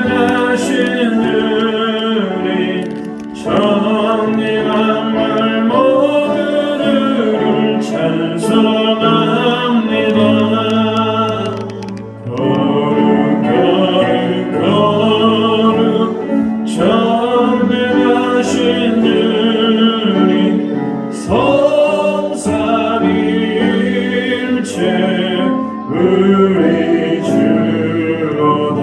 전능하신 주님 정의한 말 모두를 찬송합니다. 거룩 전능하신 주님 성삼일체 우리 주로다.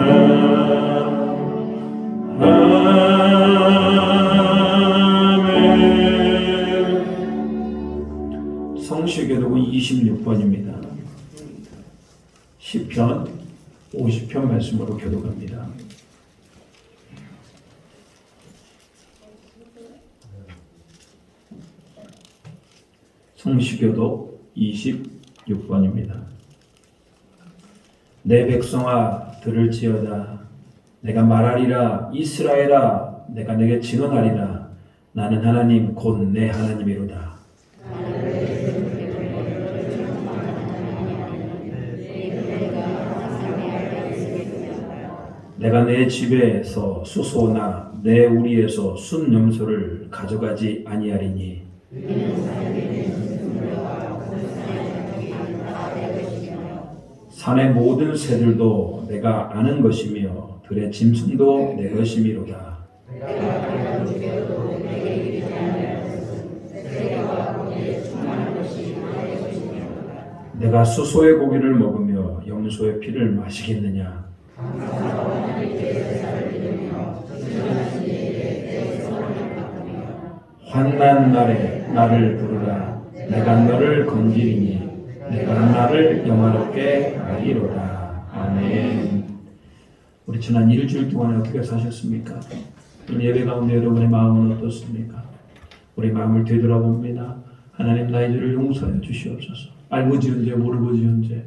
아멘. 성시교독은 26번입니다. 시편 50편 말씀으로 교독합니다. 성시교독 26번입니다. 내 백성아 들을지어다. 내가 말하리라. 이스라엘아 내가 내게 증언하리라. 나는 하나님 곧 내 하나님이로다. 내가 내 집에서 수소나 내 우리에서 순염소를 가져가지 아니하리니 산의 모든 새들도 내가 아는 것이며 들의 짐승도 내 것이미로다. 내가 수소의 고기를 먹으며 염소의 피를 마시겠느냐? 환난 날에 나를 부르라. 내가 너를 건지리니 내가 나를 영화롭게 하리로다. 아멘. 우리 지난 일주일 동안에 어떻게 사셨습니까? 오늘 예배 가운데 여러분의 마음은 어떻습니까? 우리 마음을 되돌아봅니다. 하나님 나의 죄를 용서하여 주시옵소서. 알고 지은 죄 모르고 지은 죄,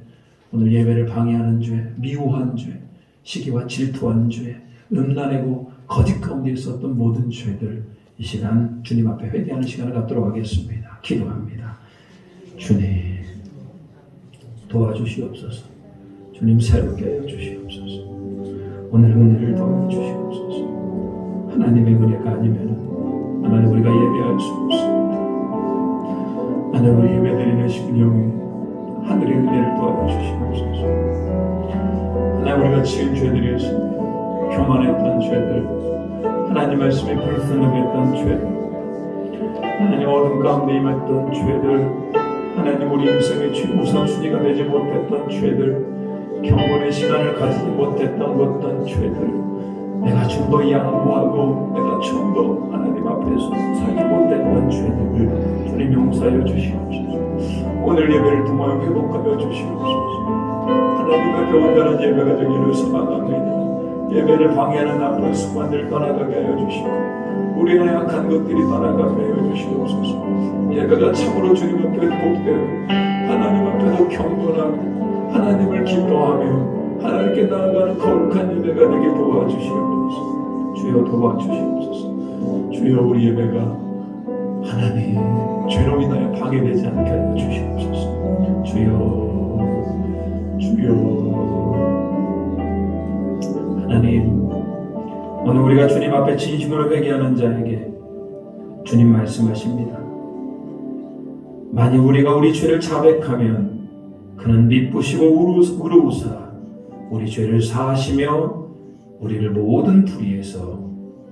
오늘 예배를 방해하는 죄, 미워한 죄, 시기와 질투한 죄, 음란하고 거짓 가운데 있었던 모든 죄들 이 시간 주님 앞에 회개하는 시간을 갖도록 하겠습니다. 기도합니다. 주님 도와주시옵소서. 주님 새롭게 하여 주시옵소서. 오늘 은혜를 더하여 주시옵소서. 하나님의 은혜가 아니면 하나님 우리가 예배할 수 없습니다. 하나님 우리 예배드리는 심령이 하늘의 은혜를 더하여 주시옵소서. 하나님 우리가 지은 죄들이 있습니다. 교만했던 죄들, 하나님 말씀에 불순응했던 죄들, 하나님 어둠 가운데 임했던 죄들, 하나님 우리 인생의 우선순위가 되지 못했던 죄들, 경건의 시간을 가지지 못했던 어떤 죄들, 내가 좀 더 양보하고 내가 좀 더 하나님 앞에서 살지 못했던 죄들을 주님 용서하여 주시옵소서. 오늘 예배를 통하여 회복하여 주시옵소서. 하나님 앞에 온전한 예배가 되기를 소망합니다. 예배를 방해하는 나쁜 습관들 떠나가게 하여 주시고 우리 안에 악한 것들이 떠나가게 하여 주시옵소서. 예배가 참으로 주님 앞에 복되고 하나님 앞에서 경건하고 하나님을 기뻐하며 하나님께 나아가는 거룩한 예배가 되게 도와주시옵소서. 주여 도와주시옵소서. 주여 우리 예배가 하나님 죄로 인하여 방해되지 않게 하여 주시옵소서. 주여 하나님 오늘 우리가 주님 앞에 진심으로 회개하는 자에게 주님 말씀하십니다. 만일 우리가 우리 죄를 자백하면 그는 미쁘시고 의로우사 우리 죄를 사하시며 우리를 모든 불의에서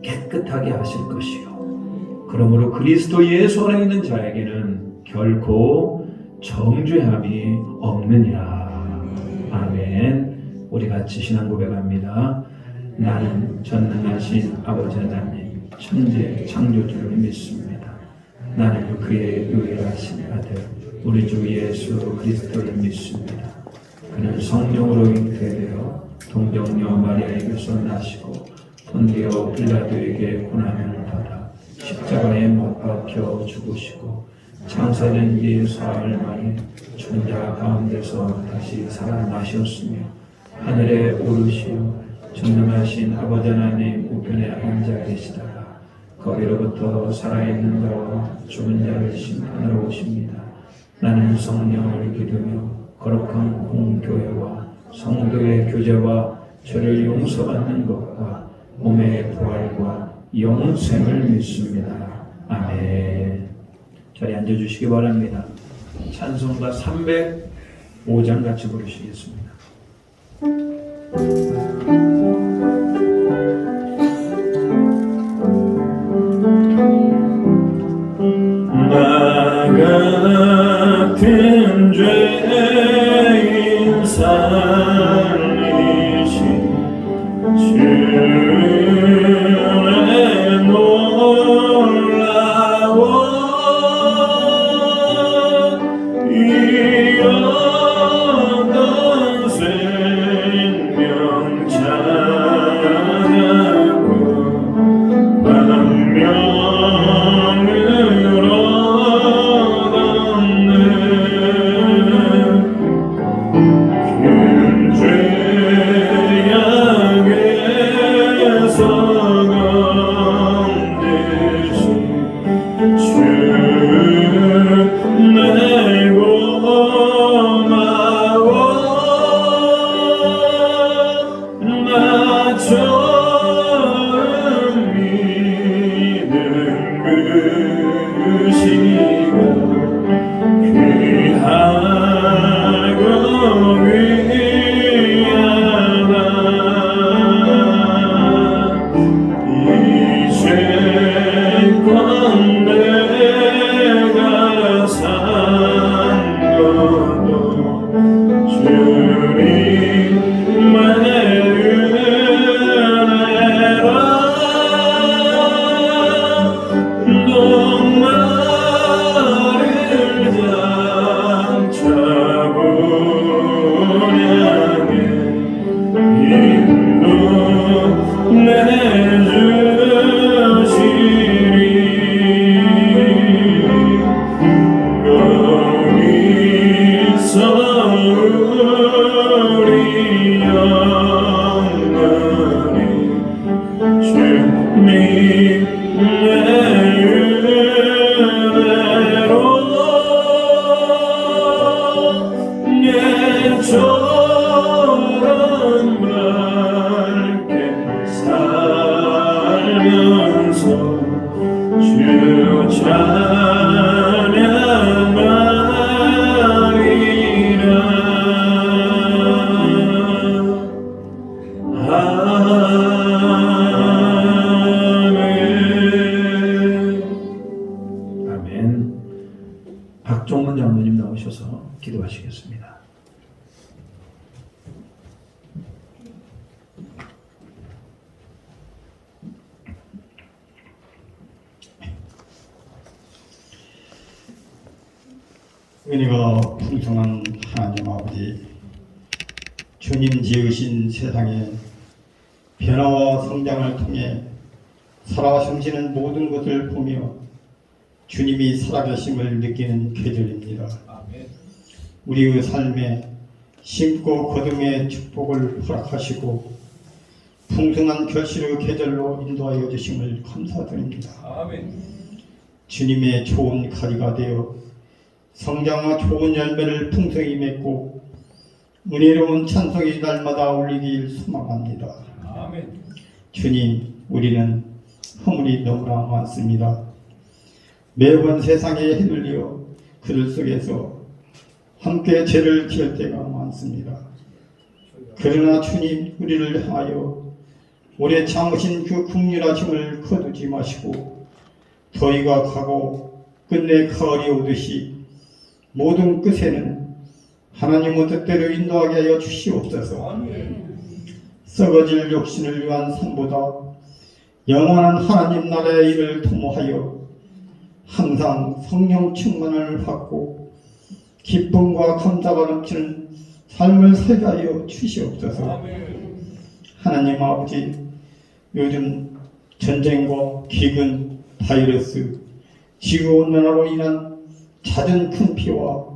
깨끗하게 하실 것이요 그러므로 그리스도 예수 안에 있는 자에게는 결코 정죄함이 없느니라. 아멘. 우리 같이 신앙 고백합니다. 나는 전능하신 아버지 하나님 천재 창조주를 믿습니다. 나는 그의 유일하신 아들 우리 주 예수 그리스도를 믿습니다. 그는 성령으로 잉태되어 동정녀 마리아에게서 나시고 본디오 빌라도에게 고난을 받아 십자가에 못 박혀 죽으시고 창세된 지 사흘 만에 천자 가운데서 다시 살아나셨으며 하늘에 오르시어 전능하신 아버지 하나님 우편에 앉아 계시다가 거기로부터 살아있는 자와 죽은 자를 심판하러 오십니다. 나는 성령을 믿으며 거룩한 공교회와 성도의 교제와 죄를 용서받는 것과 몸의 부활과 영생을 믿습니다. 아멘. 자리에 앉아주시기 바랍니다. 찬송가 305장 같이 부르시겠습니다. 나 같은 죄인 살리신 주의 놀라워 이어던 생명 찬양하고 광명으로 얻었네. 큰 죄악에서 건지신 주 내 고마워. 나처럼 믿음 그 시간 귀하고 귀하다. 이 죄권 내가 산 것도 주님의 은혜라. 너 나를 장차 분양해 인도내주시리. 거기서 우리 영원히 주님의 은혜로 예처럼 밝게 살면서 주 찬양하리라. 아멘. 박종문 장로님 나오셔서 기도하시겠습니다. 은혜가 풍성한 하나님 아버지, 주님 지으신 세상에 변화와 성장을 통해 살아 숨쉬는 모든 것을 보며 주님이 살아계심을 느끼는 계절입니다. 우리의 삶에 심고 거둠의 축복을 허락하시고 풍성한 결실의 계절로 인도하여 주심을 감사드립니다. 주님의 좋은 가지가 되어 성장과 좋은 열매를 풍성히 맺고 은혜로운 찬송이 날마다 울리길 소망합니다. 주님, 우리는 허물이 너무나 많습니다. 매번 세상에 휘둘려 그들 속에서 함께 죄를 지을 때가 많습니다. 그러나 주님, 우리를 향하여 오래 참으신 그 국률하심을 거두지 마시고 더위가 가고 끝내 가을이 오듯이 모든 끝에는 하나님의 뜻대로 인도하게 하여 주시옵소서. 썩어질 욕심을 위한 삶보다 영원한 하나님 나라의 일을 도모하여 항상 성령 충만을 받고 기쁨과 감사가 넘치는 삶을 살게 하여 주시옵소서. 하나님 아버지, 요즘 전쟁과 기근, 바이러스, 지구온난화로 인한 잦은 큰 비와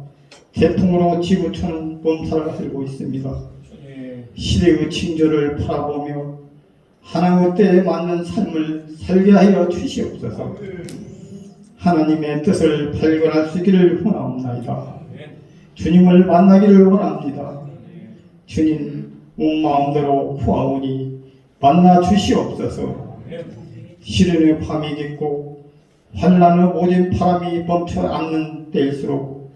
태풍으로 지구촌은 몸살을 앓고 있습니다. 시대의 징조를 바라보며 하나님의 때에 맞는 삶을 살게 하여 주시옵소서. 하나님의 뜻을 발견할 수 있기를 원하옵나이다. 주님을 만나기를 원합니다. 주님 온 마음대로 구하오니 만나 주시옵소서. 시련의 밤이 깊고 환난의 모든 바람이 멈춰 않는 때일수록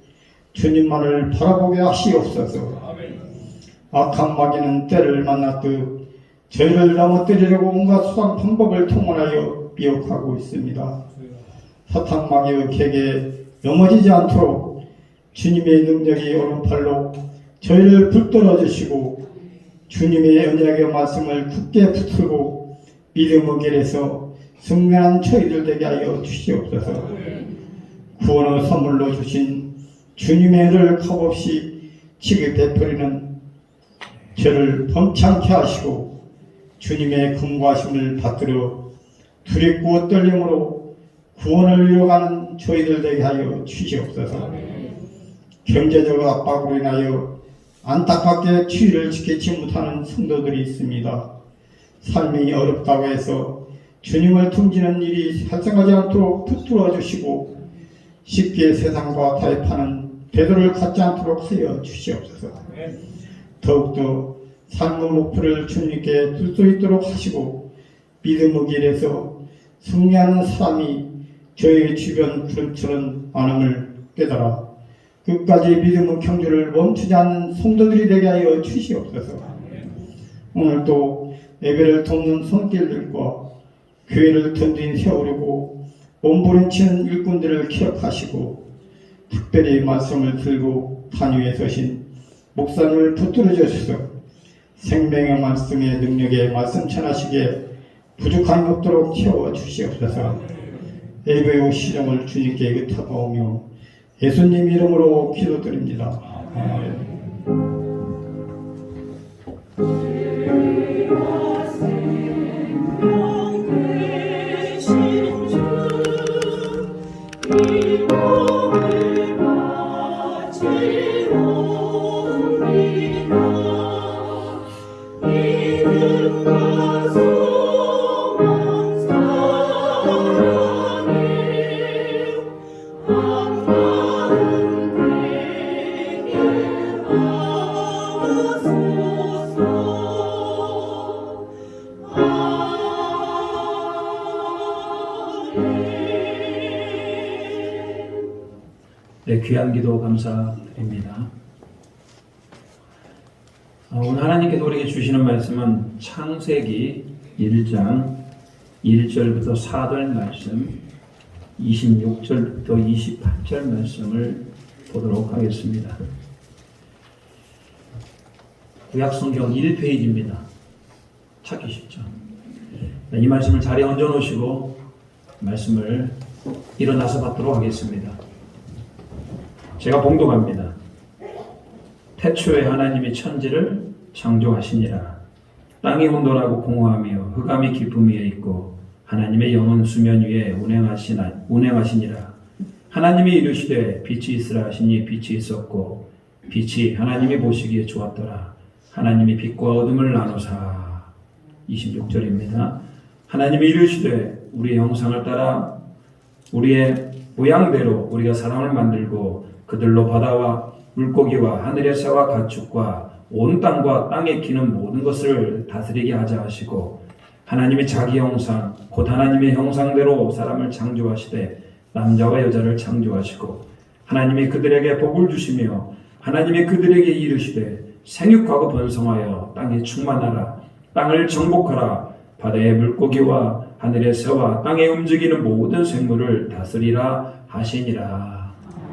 주님만을 바라보게 하시옵소서. 악한 마귀는 때를 만났듯 저희를 넘어뜨리려고 온갖 수단 방법을 통원하여 미혹하고 있습니다. 사탄 마귀의 객에 넘어지지 않도록 주님의 능력이 오른팔로 저희를 붙들어 주시고 주님의 언약의 말씀을 굳게 붙들고 믿음의 길에서 승리한 저희들 되게 하여 주시옵소서. 구원의 선물로 주신 주님의 은혜를 값없이 지게 베풀이는 저를 범창케 하시고 주님의 금과심을 받들어 두렵고 떨림으로 구원을 이뤄가는 저희들 되게 하여 주시옵소서. 경제적 압박으로 인하여 안타깝게 주의를 지키지 못하는 성도들이 있습니다. 삶이 어렵다고 해서 주님을 등지는 일이 발생하지 않도록 붙들어 주시고 쉽게 세상과 타협하는 태도를 갖지 않도록 하여 주시옵소서. 더욱더 삶의 목표를 주님께 둘 수 있도록 하시고 믿음의 길에서 승리하는 사람이 저희 주변 구름처럼 많음을 깨달아 끝까지 믿음의 경주를 멈추지 않는 성도들이 되게 하여 주시옵소서. 오늘도 예배를 돕는 손길들과 교회를 든든히 세우려고 몸부림치는 일꾼들을 기억하시고 특별히 말씀을 들고 단위에 서신 목사님을 붙들어 주셔서 생명의 말씀의 능력에 말씀 전하시기에 부족함이 없도록 채워 주시옵소서. 예배의 시정을 주님께 의탁하오며 예수님 이름으로 기도드립니다. 아멘. 네, 귀한 기도 감사드립니다. 오늘 하나님께서 우리에게 주시는 말씀은 창세기 1장 1절부터 4절 말씀, 26절부터 28절 말씀을 보도록 하겠습니다. 구약성경 1페이지입니다. 찾기 쉽죠? 이 말씀을 자리에 얹어놓으시고 말씀을 일어나서 받도록 하겠습니다. 제가 봉독합니다. 태초에 하나님이 천지를 창조하시니라. 땅이 혼돈하고 공허하며 흑암이 깊음 위에 있고 하나님의 영은 수면 위에 운행하시니라. 하나님이 이르시되 빛이 있으라 하시니 빛이 있었고 빛이 하나님이 보시기에 좋았더라. 하나님이 빛과 어둠을 나누사. 26절입니다. 하나님이 이르시되 우리의 형상을 따라 우리의 모양대로 우리가 사람을 만들고 그들로 바다와 물고기와 하늘의 새와 가축과 온 땅과 땅에 기는 모든 것을 다스리게 하자 하시고 하나님이 자기 형상 곧 하나님의 형상대로 사람을 창조하시되 남자와 여자를 창조하시고 하나님이 그들에게 복을 주시며 하나님이 그들에게 이르시되 생육하고 번성하여 땅에 충만하라. 땅을 정복하라. 바다의 물고기와 하늘의 새와 땅에 움직이는 모든 생물을 다스리라 하시니라.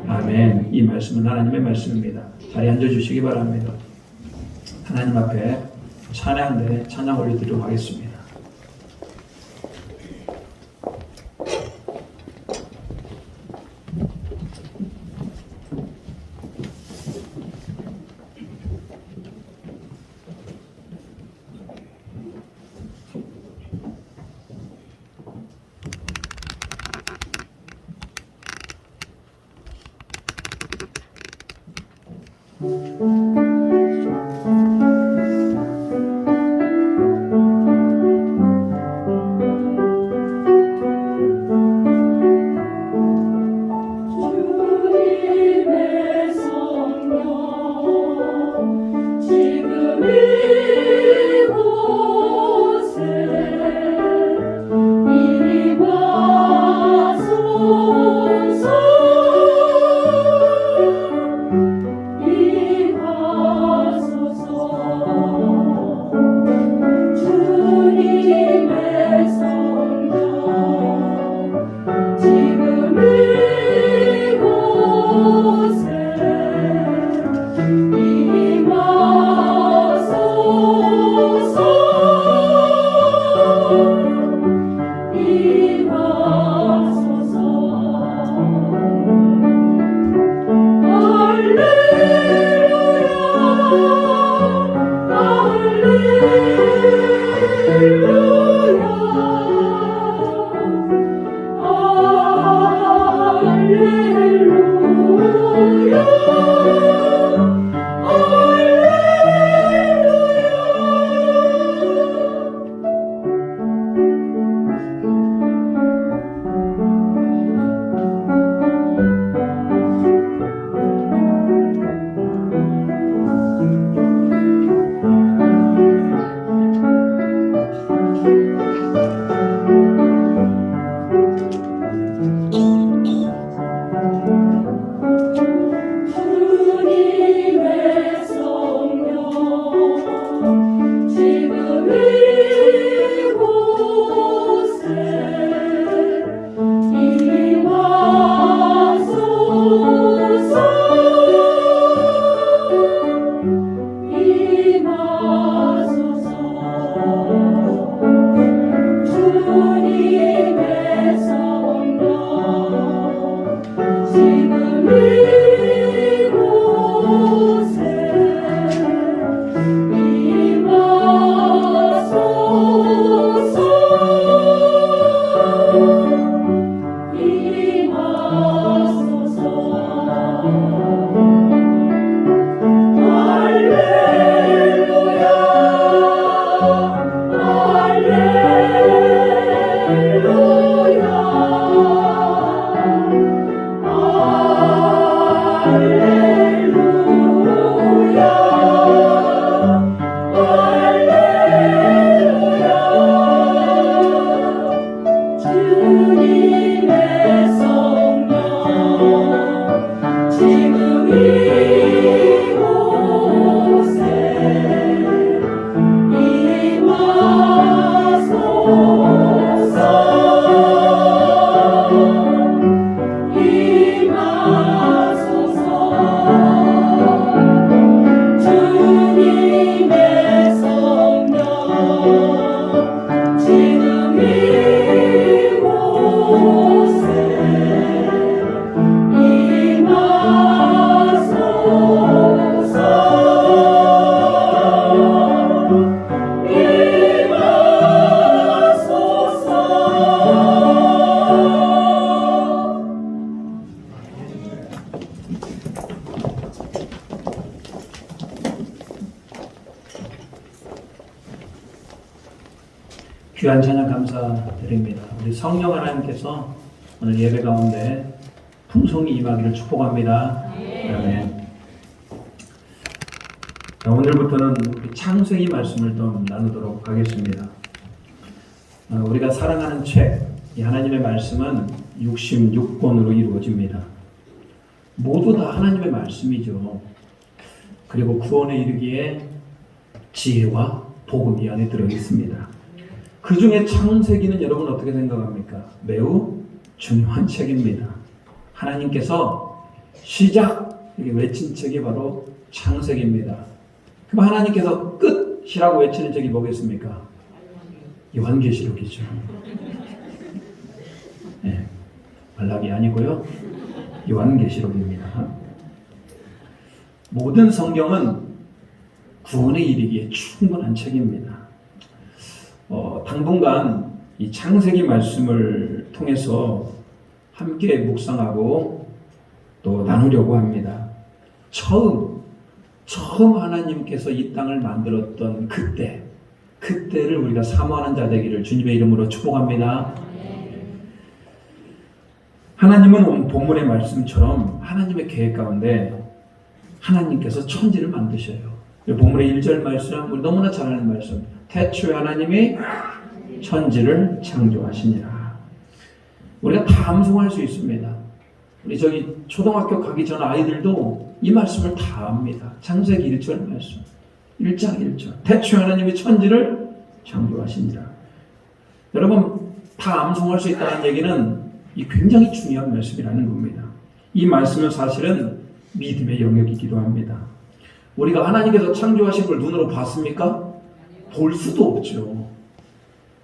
아멘. 이 말씀은 하나님의 말씀입니다. 자리에 앉아주시기 바랍니다. 하나님 앞에 찬양대 찬양 올려드리도록 하겠습니다. 귀한 찬양 감사드립니다. 우리 성령 하나님께서 오늘 예배 가운데 풍성히 임하기를 축복합니다. 아멘. 오늘부터는 우리 창세기 말씀을 좀 나누도록 하겠습니다. 우리가 사랑하는 책, 이 하나님의 말씀은 66권으로 이루어집니다. 모두 다 하나님의 말씀이죠. 그리고 구원에 이르기에 지혜와 복음이 안에 들어있습니다. 그 중에 창세기는 여러분 어떻게 생각합니까? 매우 중요한 책입니다. 하나님께서 시작 이렇게 외친 책이 바로 창세기입니다. 그럼 하나님께서 끝이라고 외치는 책이 뭐겠습니까? 요한계시록이죠. 네, 말락이 아니고요. 요한계시록입니다. 모든 성경은 구원에 이르기에 충분한 책입니다. 당분간 이 창세기 말씀을 통해서 함께 묵상하고 또 나누려고 합니다. 처음 하나님께서 이 땅을 만들었던 그때를 우리가 사모하는 자 되기를 주님의 이름으로 축복합니다. 하나님은 본문의 말씀처럼 하나님의 계획 가운데 하나님께서 천지를 만드셔요. 본문의 1절 말씀, 우리 너무나 잘 아는 말씀. 태초에 하나님이 천지를 창조하시니라. 우리가 다 암송할 수 있습니다. 우리 초등학교 가기 전 아이들도 이 말씀을 다 압니다. 창세기 1절 말씀. 1장 1절. 태초에 하나님이 천지를 창조하시니라. 여러분, 다 암송할 수 있다는 얘기는 이 굉장히 중요한 말씀이라는 겁니다. 이 말씀은 사실은 믿음의 영역이기도 합니다. 우리가 하나님께서 창조하신 걸 눈으로 봤습니까? 볼 수도 없죠.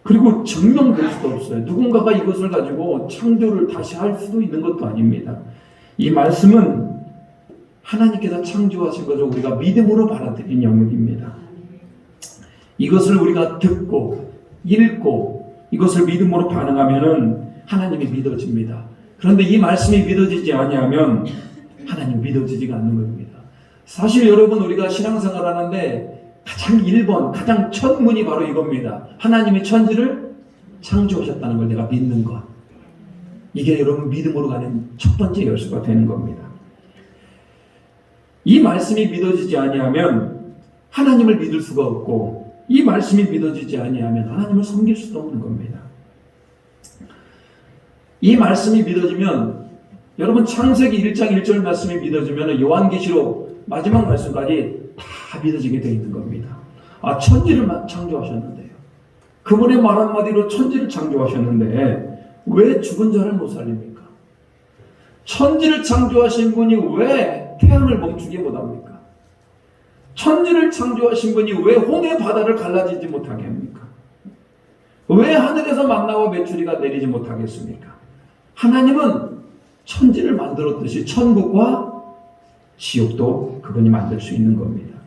그리고 증명될 수도 없어요. 누군가가 이것을 가지고 창조를 다시 할 수도 있는 것도 아닙니다. 이 말씀은 하나님께서 창조하신 것을 우리가 믿음으로 받아들인 영역입니다. 이것을 우리가 듣고 읽고 이것을 믿음으로 반응하면은 하나님이 믿어집니다. 그런데 이 말씀이 믿어지지 아니하면 하나님 믿어지지가 않는 겁니다. 사실 여러분, 우리가 신앙생활 하는데 가장 1번, 가장 첫 문이 바로 이겁니다. 하나님이 천지를 창조하셨다는 걸 내가 믿는 것. 이게 여러분 믿음으로 가는 첫 번째 열쇠가 되는 겁니다. 이 말씀이 믿어지지 아니하면 하나님을 믿을 수가 없고, 이 말씀이 믿어지지 아니하면 하나님을 섬길 수도 없는 겁니다. 이 말씀이 믿어지면, 여러분 창세기 1장 1절 말씀이 믿어지면 요한계시록 마지막 말씀까지 다 믿어지게 되어 있는 겁니다. 천지를 창조하셨는데요. 그분의 말 한마디로 천지를 창조하셨는데 왜 죽은 자를 못 살립니까? 천지를 창조하신 분이 왜 태양을 멈추게 못합니까? 천지를 창조하신 분이 왜 혼의 바다를 갈라지지 못하게 합니까? 왜 하늘에서 만나와 메추리가 내리지 못하겠습니까? 하나님은 천지를 만들었듯이 천국과 지옥도 그분이 만들 수 있는 겁니다.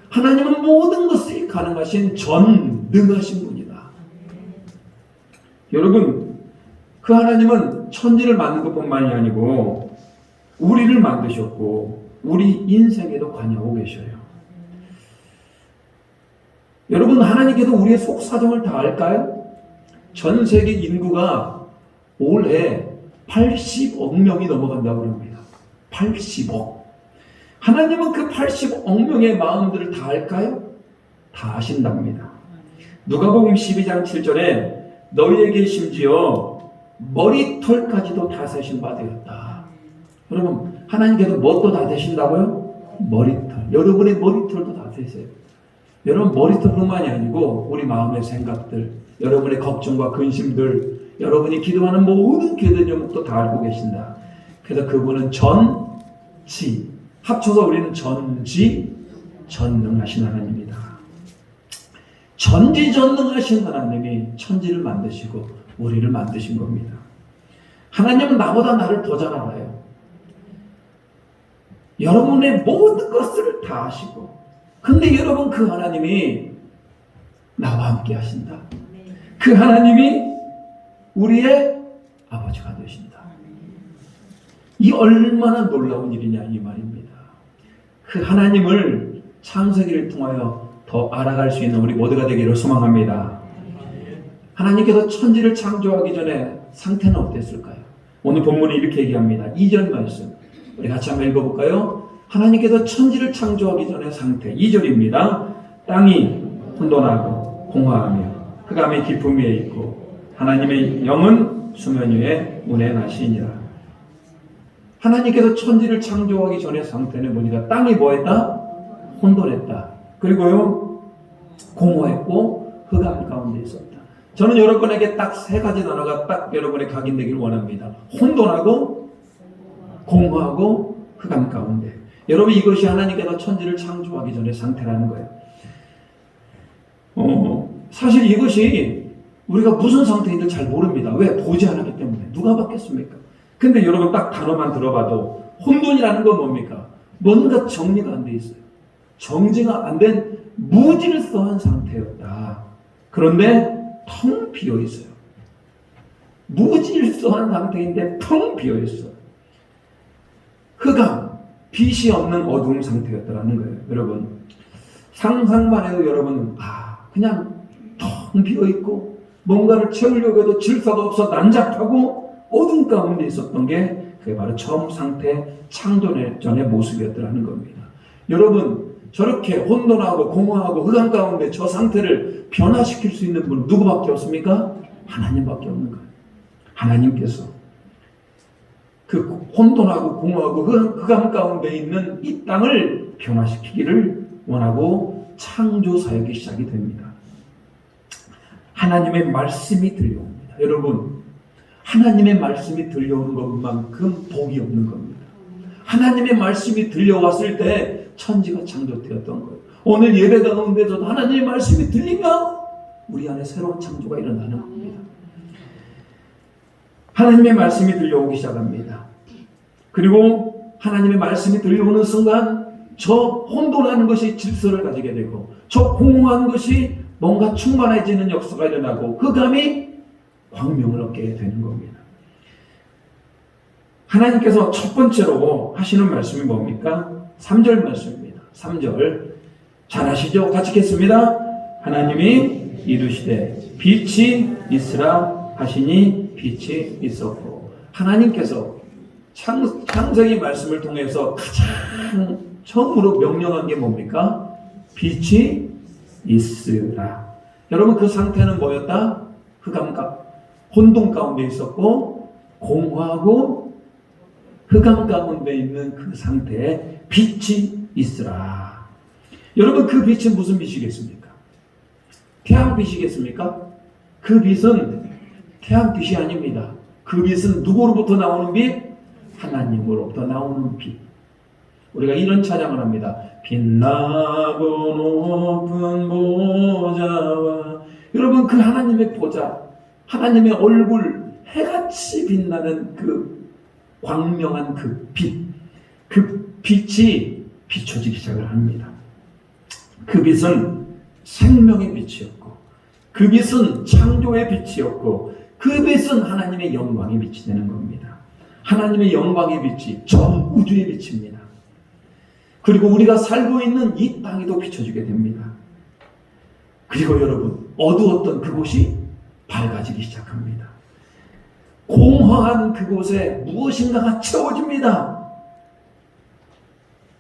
하나님은 모든 것이 가능하신 전능하신 분이다. 여러분, 그 하나님은 천지를 만든 것뿐만이 아니고 우리를 만드셨고 우리 인생에도 관여하고 계셔요. 여러분, 하나님께서 우리의 속사정을 다 알까요? 전 세계 인구가 올해 80억 명이 넘어간다고 합니다. 80억. 하나님은 그 80억 명의 마음들을 다 알까요? 다 아신답니다. 누가복음 12장 7절에 너희에게 심지어 머리털까지도 다 세신 바 되었다. 여러분, 하나님께서 뭣도 다 되신다고요? 머리털. 여러분의 머리털도 다 되세요. 여러분, 머리털뿐만이 아니고 우리 마음의 생각들, 여러분의 걱정과 근심들, 여러분이 기도하는 모든 기도 제목도 다 알고 계신다. 그래서 그분은 전지, 합쳐서 우리는 전지 전능하신 하나님이다. 전지전능하신 하나님이 천지를 만드시고 우리를 만드신 겁니다. 하나님은 나보다 나를 더 잘 알아요. 여러분의 모든 것을 다 아시고, 근데 여러분, 그 하나님이 나와 함께 하신다. 그 하나님이 우리의 아버지가 되신다. 이 얼마나 놀라운 일이냐 이 말입니다. 그 하나님을 창세기를 통하여 더 알아갈 수 있는 우리 모두가 되기를 소망합니다. 하나님께서 천지를 창조하기 전에 상태는 어땠을까요? 오늘 본문이 이렇게 얘기합니다. 2절 말씀 우리 같이 한번 읽어볼까요? 하나님께서 천지를 창조하기 전의 상태 2절입니다. 땅이 혼돈하고 공허하며 흑암의 깊음 위에 있고 하나님의 영은 수면 위에 운행하시니라. 하나님께서 천지를 창조하기 전의 상태는 뭐니까 땅이 뭐했다? 혼돈했다. 그리고요 공허했고 흑암 가운데 있었다. 저는 여러분에게 딱 세 가지 단어가 딱 여러분의 각인되기를 원합니다. 혼돈하고 공허하고 흑암 가운데. 여러분 이것이 하나님께서 천지를 창조하기 전의 상태라는 거예요. 사실 이것이 우리가 무슨 상태인지 잘 모릅니다. 왜? 보지 않았기 때문에. 누가 봤겠습니까? 근데 여러분 딱 단어만 들어봐도 혼돈이라는 건 뭡니까? 뭔가 정리가 안 돼 있어요. 정리가 안 된 무질서한 상태였다. 그런데 텅 비어 있어요. 무질서한 상태인데 텅 비어 있어. 흑암, 빛이 없는 어두운 상태였다라는 거예요. 여러분 상상만 해도 여러분은 그냥 텅 비어 있고 뭔가를 채우려고 해도 질서가 없어 난잡하고 어둠 가운데 있었던 게 그게 바로 처음 상태 창조 전의 모습이었다라는 겁니다. 여러분 저렇게 혼돈하고 공허하고 흑암 가운데 저 상태를 변화시킬 수 있는 분은 누구밖에 없습니까? 하나님밖에 없는 거예요. 하나님께서 그 혼돈하고 공허하고 흑암 가운데 있는 이 땅을 변화시키기를 원하고 창조 사역이 시작이 됩니다. 하나님의 말씀이 들려옵니다. 여러분 하나님의 말씀이 들려오는 것만큼 복이 없는 겁니다. 하나님의 말씀이 들려왔을 때 천지가 창조되었던 거예요. 오늘 예배 가운데서도 하나님의 말씀이 들리면 우리 안에 새로운 창조가 일어나는 겁니다. 하나님의 말씀이 들려오기 시작합니다. 그리고 하나님의 말씀이 들려오는 순간 저 혼돈하는 것이 질서를 가지게 되고 저 공허한 것이 뭔가 충만해지는 역사가 일어나고 흑암이 광명을 얻게 되는 겁니다. 하나님께서 첫 번째로 하시는 말씀이 뭡니까? 3절 말씀입니다. 3절 잘 아시죠? 같이 읽겠습니다. 하나님이 이르시되 빛이 있으라 하시니 빛이 있었고. 하나님께서 창세기 말씀을 통해서 가장 처음으로 명령한 게 뭡니까? 빛이 있으라. 여러분 그 상태는 뭐였다? 흑암과 혼돈 가운데 있었고 공허하고 흑암 가운데 있는 그 상태에 빛이 있으라. 여러분 그 빛은 무슨 빛이겠습니까? 태양빛이겠습니까? 그 빛은 태양빛이 아닙니다. 그 빛은 누구로부터 나오는 빛? 하나님으로부터 나오는 빛. 우리가 이런 찬양을 합니다. 빛나고 높은 보좌와. 여러분 그 하나님의 보좌, 하나님의 얼굴, 해같이 빛나는 그 광명한 그 빛, 그 빛이 비춰지기 시작을 합니다. 그 빛은 생명의 빛이었고 그 빛은 창조의 빛이었고 그 빛은 하나님의 영광의 빛이 되는 겁니다. 하나님의 영광의 빛이 전 우주의 빛입니다. 그리고 우리가 살고 있는 이 땅에도 비춰지게 됩니다. 그리고 여러분 어두웠던 그곳이 밝아지기 시작합니다. 공허한 그곳에 무엇인가가 채워집니다.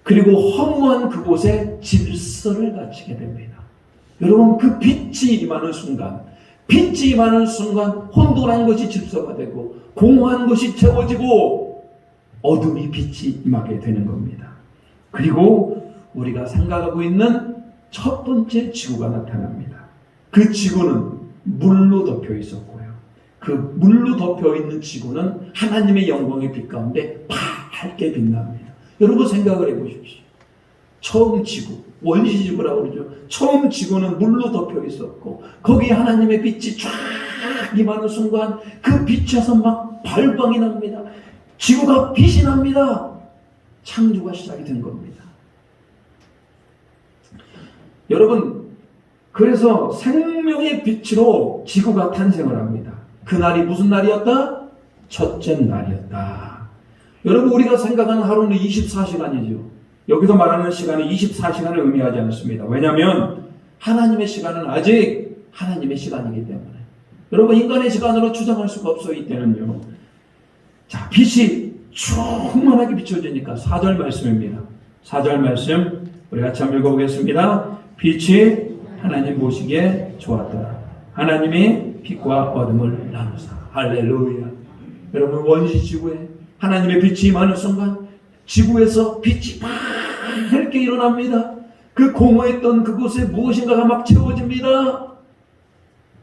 그리고 허무한 그곳에 질서를 갖추게 됩니다. 여러분 그 빛이 임하는 순간, 빛이 임하는 순간 혼돈한 것이 질서가 되고 공허한 것이 채워지고 어둠이 빛이 임하게 되는 겁니다. 그리고 우리가 생각하고 있는 첫 번째 지구가 나타납니다. 그 지구는 물로 덮여 있었고요. 그 물로 덮여 있는 지구는 하나님의 영광의 빛 가운데 밝게 빛납니다. 여러분 생각을 해보십시오. 처음 지구, 원시지구라고 그러죠. 처음 지구는 물로 덮여 있었고 거기에 하나님의 빛이 쫙 임하는 순간 그 빛에서 막 발광이 납니다. 지구가 빛이 납니다. 창조가 시작이 된 겁니다. 여러분 그래서 생명의 빛으로 지구가 탄생을 합니다. 그날이 무슨 날이었다? 첫째 날이었다. 여러분 우리가 생각하는 하루는 24시간이죠. 여기서 말하는 시간이 24시간을 의미하지 않습니다. 왜냐하면 하나님의 시간은 아직 하나님의 시간이기 때문에 여러분 인간의 시간으로 추정할 수가 없어요. 이때는요. 자, 빛이 충만하게 비춰지니까 4절 말씀입니다. 4절 말씀 우리 같이 한번 읽어보겠습니다. 빛이 하나님 보시기에 좋았더라. 하나님이 빛과 어둠을 나누사. 할렐루야. 여러분 원시지구에 하나님의 빛이 임하는 순간 지구에서 빛이 밝게 일어납니다. 그 공허했던 그곳에 무엇인가가 막 채워집니다.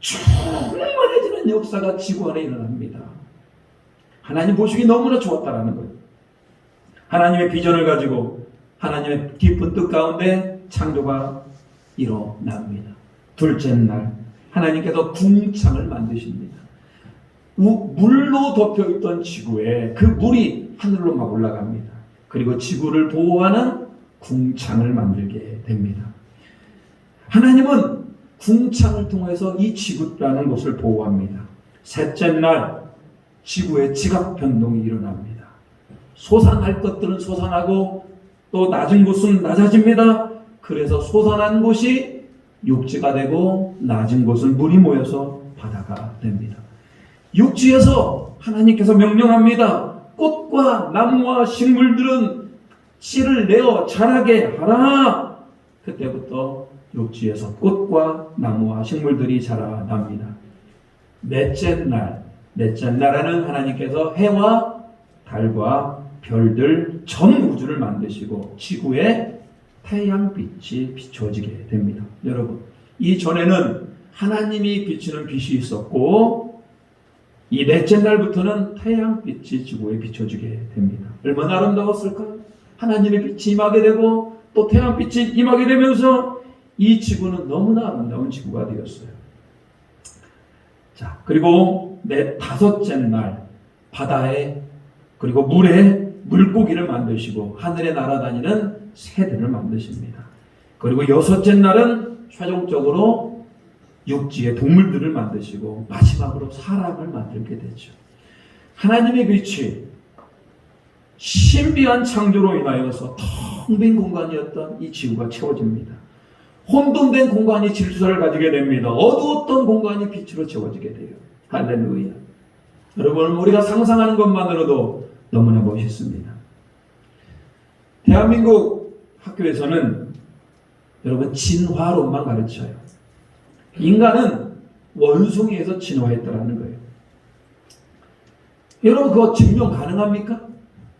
충만해지는 역사가 지구 안에 일어납니다. 하나님 보시기 너무나 좋았다라는 거예요. 하나님의 비전을 가지고 하나님의 깊은 뜻 가운데 창조가 일어납니다. 둘째 날 하나님께서 궁창을 만드십니다. 물로 덮여있던 지구에 그 물이 하늘로 막 올라갑니다. 그리고 지구를 보호하는 궁창을 만들게 됩니다. 하나님은 궁창을 통해서 이 지구라는 곳을 보호합니다. 셋째 날 지구의 지각 변동이 일어납니다. 솟아날 것들은 솟아나고 또 낮은 곳은 낮아집니다. 그래서 솟아난 곳이 육지가 되고 낮은 곳은 물이 모여서 바다가 됩니다. 육지에서 하나님께서 명령합니다. 꽃과 나무와 식물들은 씨를 내어 자라게 하라. 그때부터 육지에서 꽃과 나무와 식물들이 자라납니다. 넷째 날에는 하나님께서 해와 달과 별들 전 우주를 만드시고 지구에 태양빛이 비춰지게 됩니다. 여러분, 이전에는 하나님이 비추는 빛이 있었고 이 넷째 날부터는 태양빛이 지구에 비춰지게 됩니다. 얼마나 아름다웠을까요? 하나님의 빛이 임하게 되고 또 태양빛이 임하게 되면서 이 지구는 너무나 아름다운 지구가 되었어요. 자, 그리고 다섯째 날 바다에 그리고 물에 물고기를 만드시고 하늘에 날아다니는 새들을 만드십니다. 그리고 여섯째 날은 최종적으로 육지의 동물들을 만드시고 마지막으로 사람을 만들게 되죠. 하나님의 빛이 신비한 창조로 인하여서 텅 빈 공간이었던 이 지구가 채워집니다. 혼돈된 공간이 질서를 가지게 됩니다. 어두웠던 공간이 빛으로 채워지게 돼요. 할렐루야. 여러분, 우리가 상상하는 것만으로도 너무나 멋있습니다. 대한민국 학교에서는 여러분 진화론만 가르쳐요. 인간은 원숭이에서 진화했다라는 거예요. 여러분 그거 증명 가능합니까?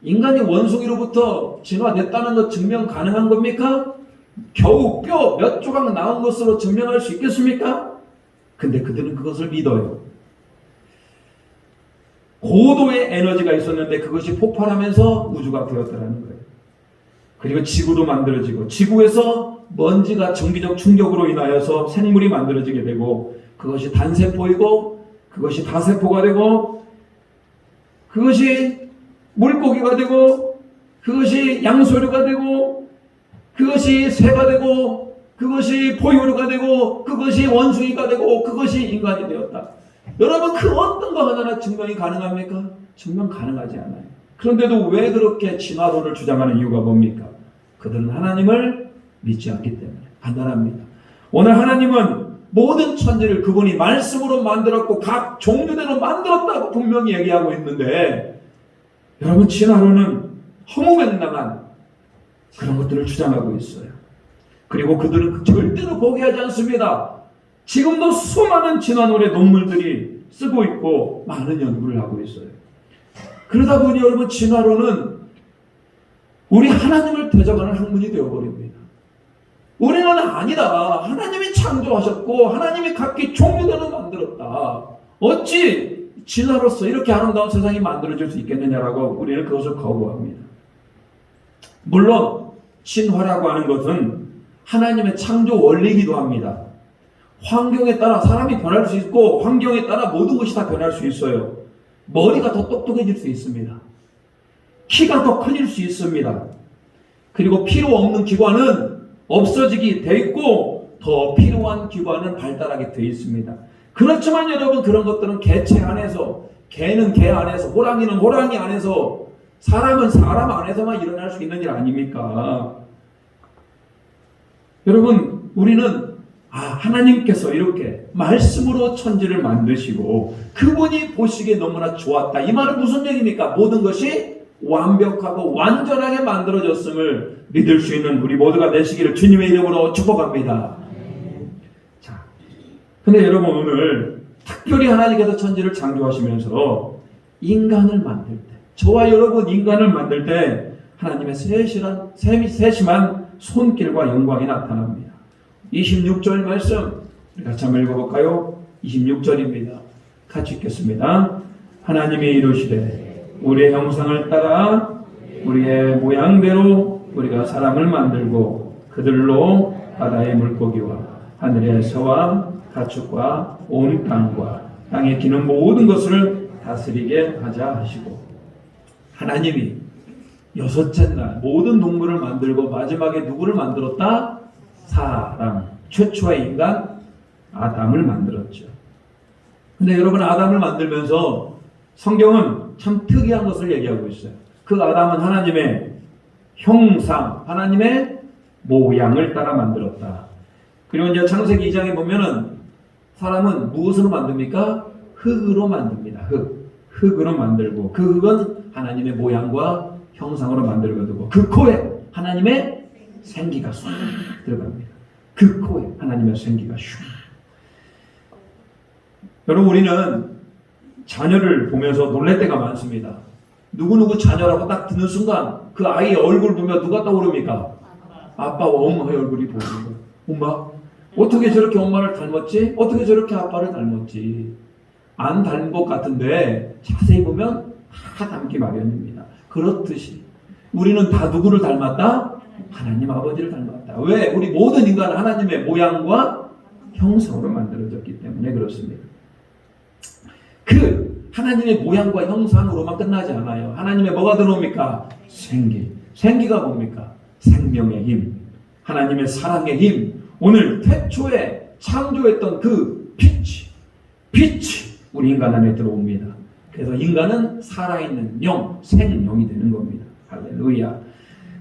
인간이 원숭이로부터 진화됐다는 것 증명 가능한 겁니까? 겨우 뼈 몇 조각 나온 것으로 증명할 수 있겠습니까? 근데 그들은 그것을 믿어요. 고도의 에너지가 있었는데 그것이 폭발하면서 우주가 되었다는 거예요. 그리고 지구도 만들어지고 지구에서 먼지가 전기적 충격으로 인하여서 생물이 만들어지게 되고 그것이 단세포이고 그것이 다세포가 되고 그것이 물고기가 되고 그것이 양서류가 되고 그것이 새가 되고 그것이 포유류가 되고 그것이 원숭이가 되고 그것이 인간이 되었다. 여러분 그 어떤 거 하나나 증명이 가능합니까? 증명 가능하지 않아요. 그런데도 왜 그렇게 진화론을 주장하는 이유가 뭡니까? 그들은 하나님을 믿지 않기 때문에 간단합니다. 오늘 하나님은 모든 천지를 그분이 말씀으로 만들었고 각 종류대로 만들었다고 분명히 얘기하고 있는데 여러분 진화론은 허무맹랑한 그런 것들을 주장하고 있어요. 그리고 그들은 절대로 포기하지 않습니다. 지금도 수많은 진화론의 논문들이 쓰고 있고 많은 연구를 하고 있어요. 그러다 보니 여러분 진화론은 우리 하나님을 대적하는 학문이 되어버립니다. 우리는 아니다. 하나님이 창조하셨고 하나님이 각기 종류대로 만들었다. 어찌 진화로서 이렇게 아름다운 세상이 만들어질 수 있겠느냐라고 우리는 그것을 거부합니다. 물론 진화라고 하는 것은 하나님의 창조 원리이기도 합니다. 환경에 따라 사람이 변할 수 있고 환경에 따라 모든 것이 다 변할 수 있어요. 머리가 더 똑똑해질 수 있습니다. 키가 더 커질 수 있습니다. 그리고 필요 없는 기관은 없어지게 돼 있고 더 필요한 기관은 발달하게 돼 있습니다. 그렇지만 여러분 그런 것들은 개체 안에서 개는 개 안에서 호랑이는 호랑이 안에서 사람은 사람 안에서만 일어날 수 있는 일 아닙니까? 여러분 우리는 하나님께서 이렇게 말씀으로 천지를 만드시고 그분이 보시기에 너무나 좋았다. 이 말은 무슨 얘기입니까? 모든 것이 완벽하고 완전하게 만들어졌음을 믿을 수 있는 우리 모두가 되시기를 주님의 이름으로 축복합니다. 자, 근데 여러분 오늘 특별히 하나님께서 천지를 창조하시면서 인간을 만들 때, 저와 여러분 인간을 만들 때 하나님의 세심한 손길과 영광이 나타납니다. 26절 말씀 같이 한번 읽어볼까요? 26절입니다. 같이 읽겠습니다. 하나님이 이르시되 우리의 형상을 따라 우리의 모양대로 우리가 사람을 만들고 그들로 바다의 물고기와 하늘의 새와 가축과 온 땅과 땅에 기는 모든 것을 다스리게 하자 하시고, 하나님이 여섯째 날 모든 동물을 만들고 마지막에 누구를 만들었다? 사람, 최초의 인간 아담을 만들었죠. 근데 여러분, 아담을 만들면서 성경은 참 특이한 것을 얘기하고 있어요. 그 아담은 하나님의 형상, 하나님의 모양을 따라 만들었다. 그리고 이제 창세기 2장에 보면은 사람은 무엇으로 만듭니까? 흙으로 만듭니다. 흙으로 만들고 그 흙은 하나님의 모양과 형상으로 만들거든요. 그 코에 하나님의 생기가 쏙 들어갑니다. 그 코에 하나님의 생기가 슉. 여러분, 우리는 자녀를 보면서 놀랄 때가 많습니다. 누구누구 자녀라고 딱 듣는 순간 그 아이의 얼굴 보면 누가 떠오릅니까? 아빠와 엄마의 얼굴이 보이는 거예요. 엄마, 어떻게 저렇게 엄마를 닮았지? 어떻게 저렇게 아빠를 닮았지? 안 닮은 것 같은데 자세히 보면 다 닮기 마련입니다. 그렇듯이 우리는 다 누구를 닮았다? 하나님 아버지를 닮았다. 왜? 우리 모든 인간은 하나님의 모양과 형상으로 만들어졌기 때문에 그렇습니다. 그 하나님의 모양과 형상으로만 끝나지 않아요. 하나님의 뭐가 들어옵니까? 생기. 생기가 뭡니까? 생명의 힘, 하나님의 사랑의 힘. 오늘 태초에 창조했던 그 빛이 우리 인간 안에 들어옵니다. 그래서 인간은 살아있는 영, 생명이 되는 겁니다. 할렐루야.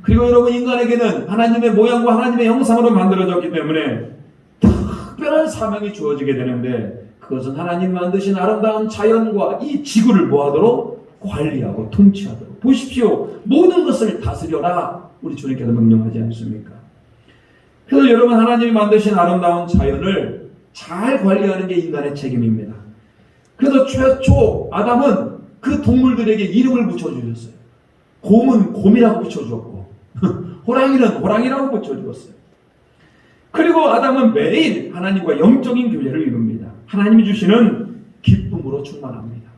그리고 여러분, 인간에게는 하나님의 모양과 하나님의 형상으로 만들어졌기 때문에 특별한 사명이 주어지게 되는데, 그것은 하나님 만드신 아름다운 자연과 이 지구를 뭐하도록? 관리하고 통치하도록. 보십시오. 모든 것을 다스려라. 우리 주님께서 명령하지 않습니까? 그래서 여러분, 하나님이 만드신 아름다운 자연을 잘 관리하는 게 인간의 책임입니다. 그래서 최초 아담은 그 동물들에게 이름을 붙여주셨어요. 곰은 곰이라고 붙여주었고 호랑이는 호랑이라고 붙여주었어요. 그리고 아담은 매일 하나님과 영적인 교제를 이룹니다. 하나님이 주시는 기쁨으로 충만합니다.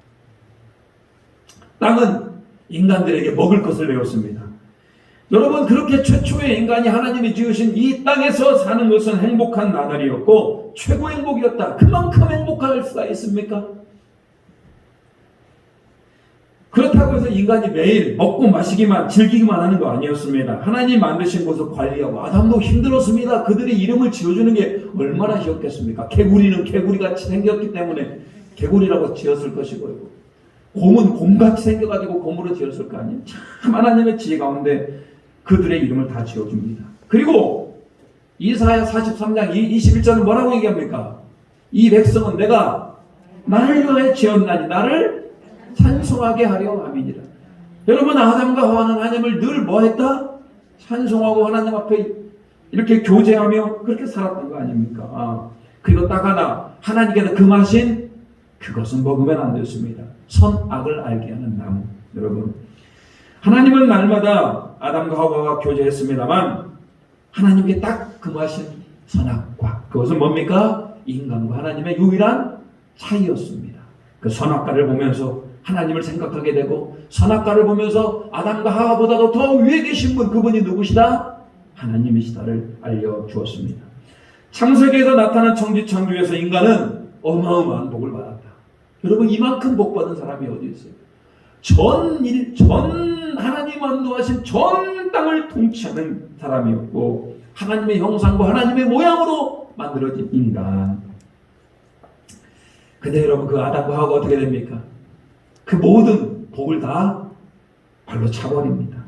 땅은 인간들에게 먹을 것을 내었습니다. 여러분, 그렇게 최초의 인간이 하나님이 지으신 이 땅에서 사는 것은 행복한 나날이었고 최고 행복이었다. 그만큼 행복할 수가 있습니까? 그렇다고 해서 인간이 매일 먹고 마시기만 즐기기만 하는 거 아니었습니다. 하나님 만드신 것을 관리하고 아담도 힘들었습니다. 그들의 이름을 지어주는 게 얼마나 쉬웠겠습니까? 개구리는 개구리같이 생겼기 때문에 개구리라고 지었을 것이고요. 곰은 곰같이 생겨가지고 곰으로 지었을 거 아니에요. 참 하나님의 지혜 가운데 그들의 이름을 다 지어줍니다. 그리고 이사야 43장 21절은 뭐라고 얘기합니까? 이 백성은 내가 나를 위하여 지었나니 나를 찬송하게 하려 함이니라. 여러분, 아담과 하와는 하나님을 늘 뭐했다? 찬송하고 하나님 앞에 이렇게 교제하며 그렇게 살았던 거 아닙니까? 그리고 딱 하나, 하나님께서 금하신 그것은 먹으면 안 됐습니다. 선악을 알게 하는 나무. 여러분, 하나님은 날마다 아담과 하와와 교제했습니다만 하나님께 딱 금하신 선악과, 그것은 뭡니까? 인간과 하나님의 유일한 차이였습니다. 그 선악과를 보면서 하나님을 생각하게 되고, 선악과를 보면서 아담과 하와보다도 더 위에 계신 분, 그분이 누구시다? 하나님이시다를 알려주었습니다. 창세기에서 나타난 천지창조에서 인간은 어마어마한 복을 받았다. 여러분, 이만큼 복 받은 사람이 어디 있어요? 전 하나님 안도하신 전 땅을 통치하는 사람이었고, 하나님의 형상과 하나님의 모양으로 만들어진 인간. 근데 여러분, 그 아담과 하와가 어떻게 됩니까? 그 모든 복을 다 발로 차버립니다.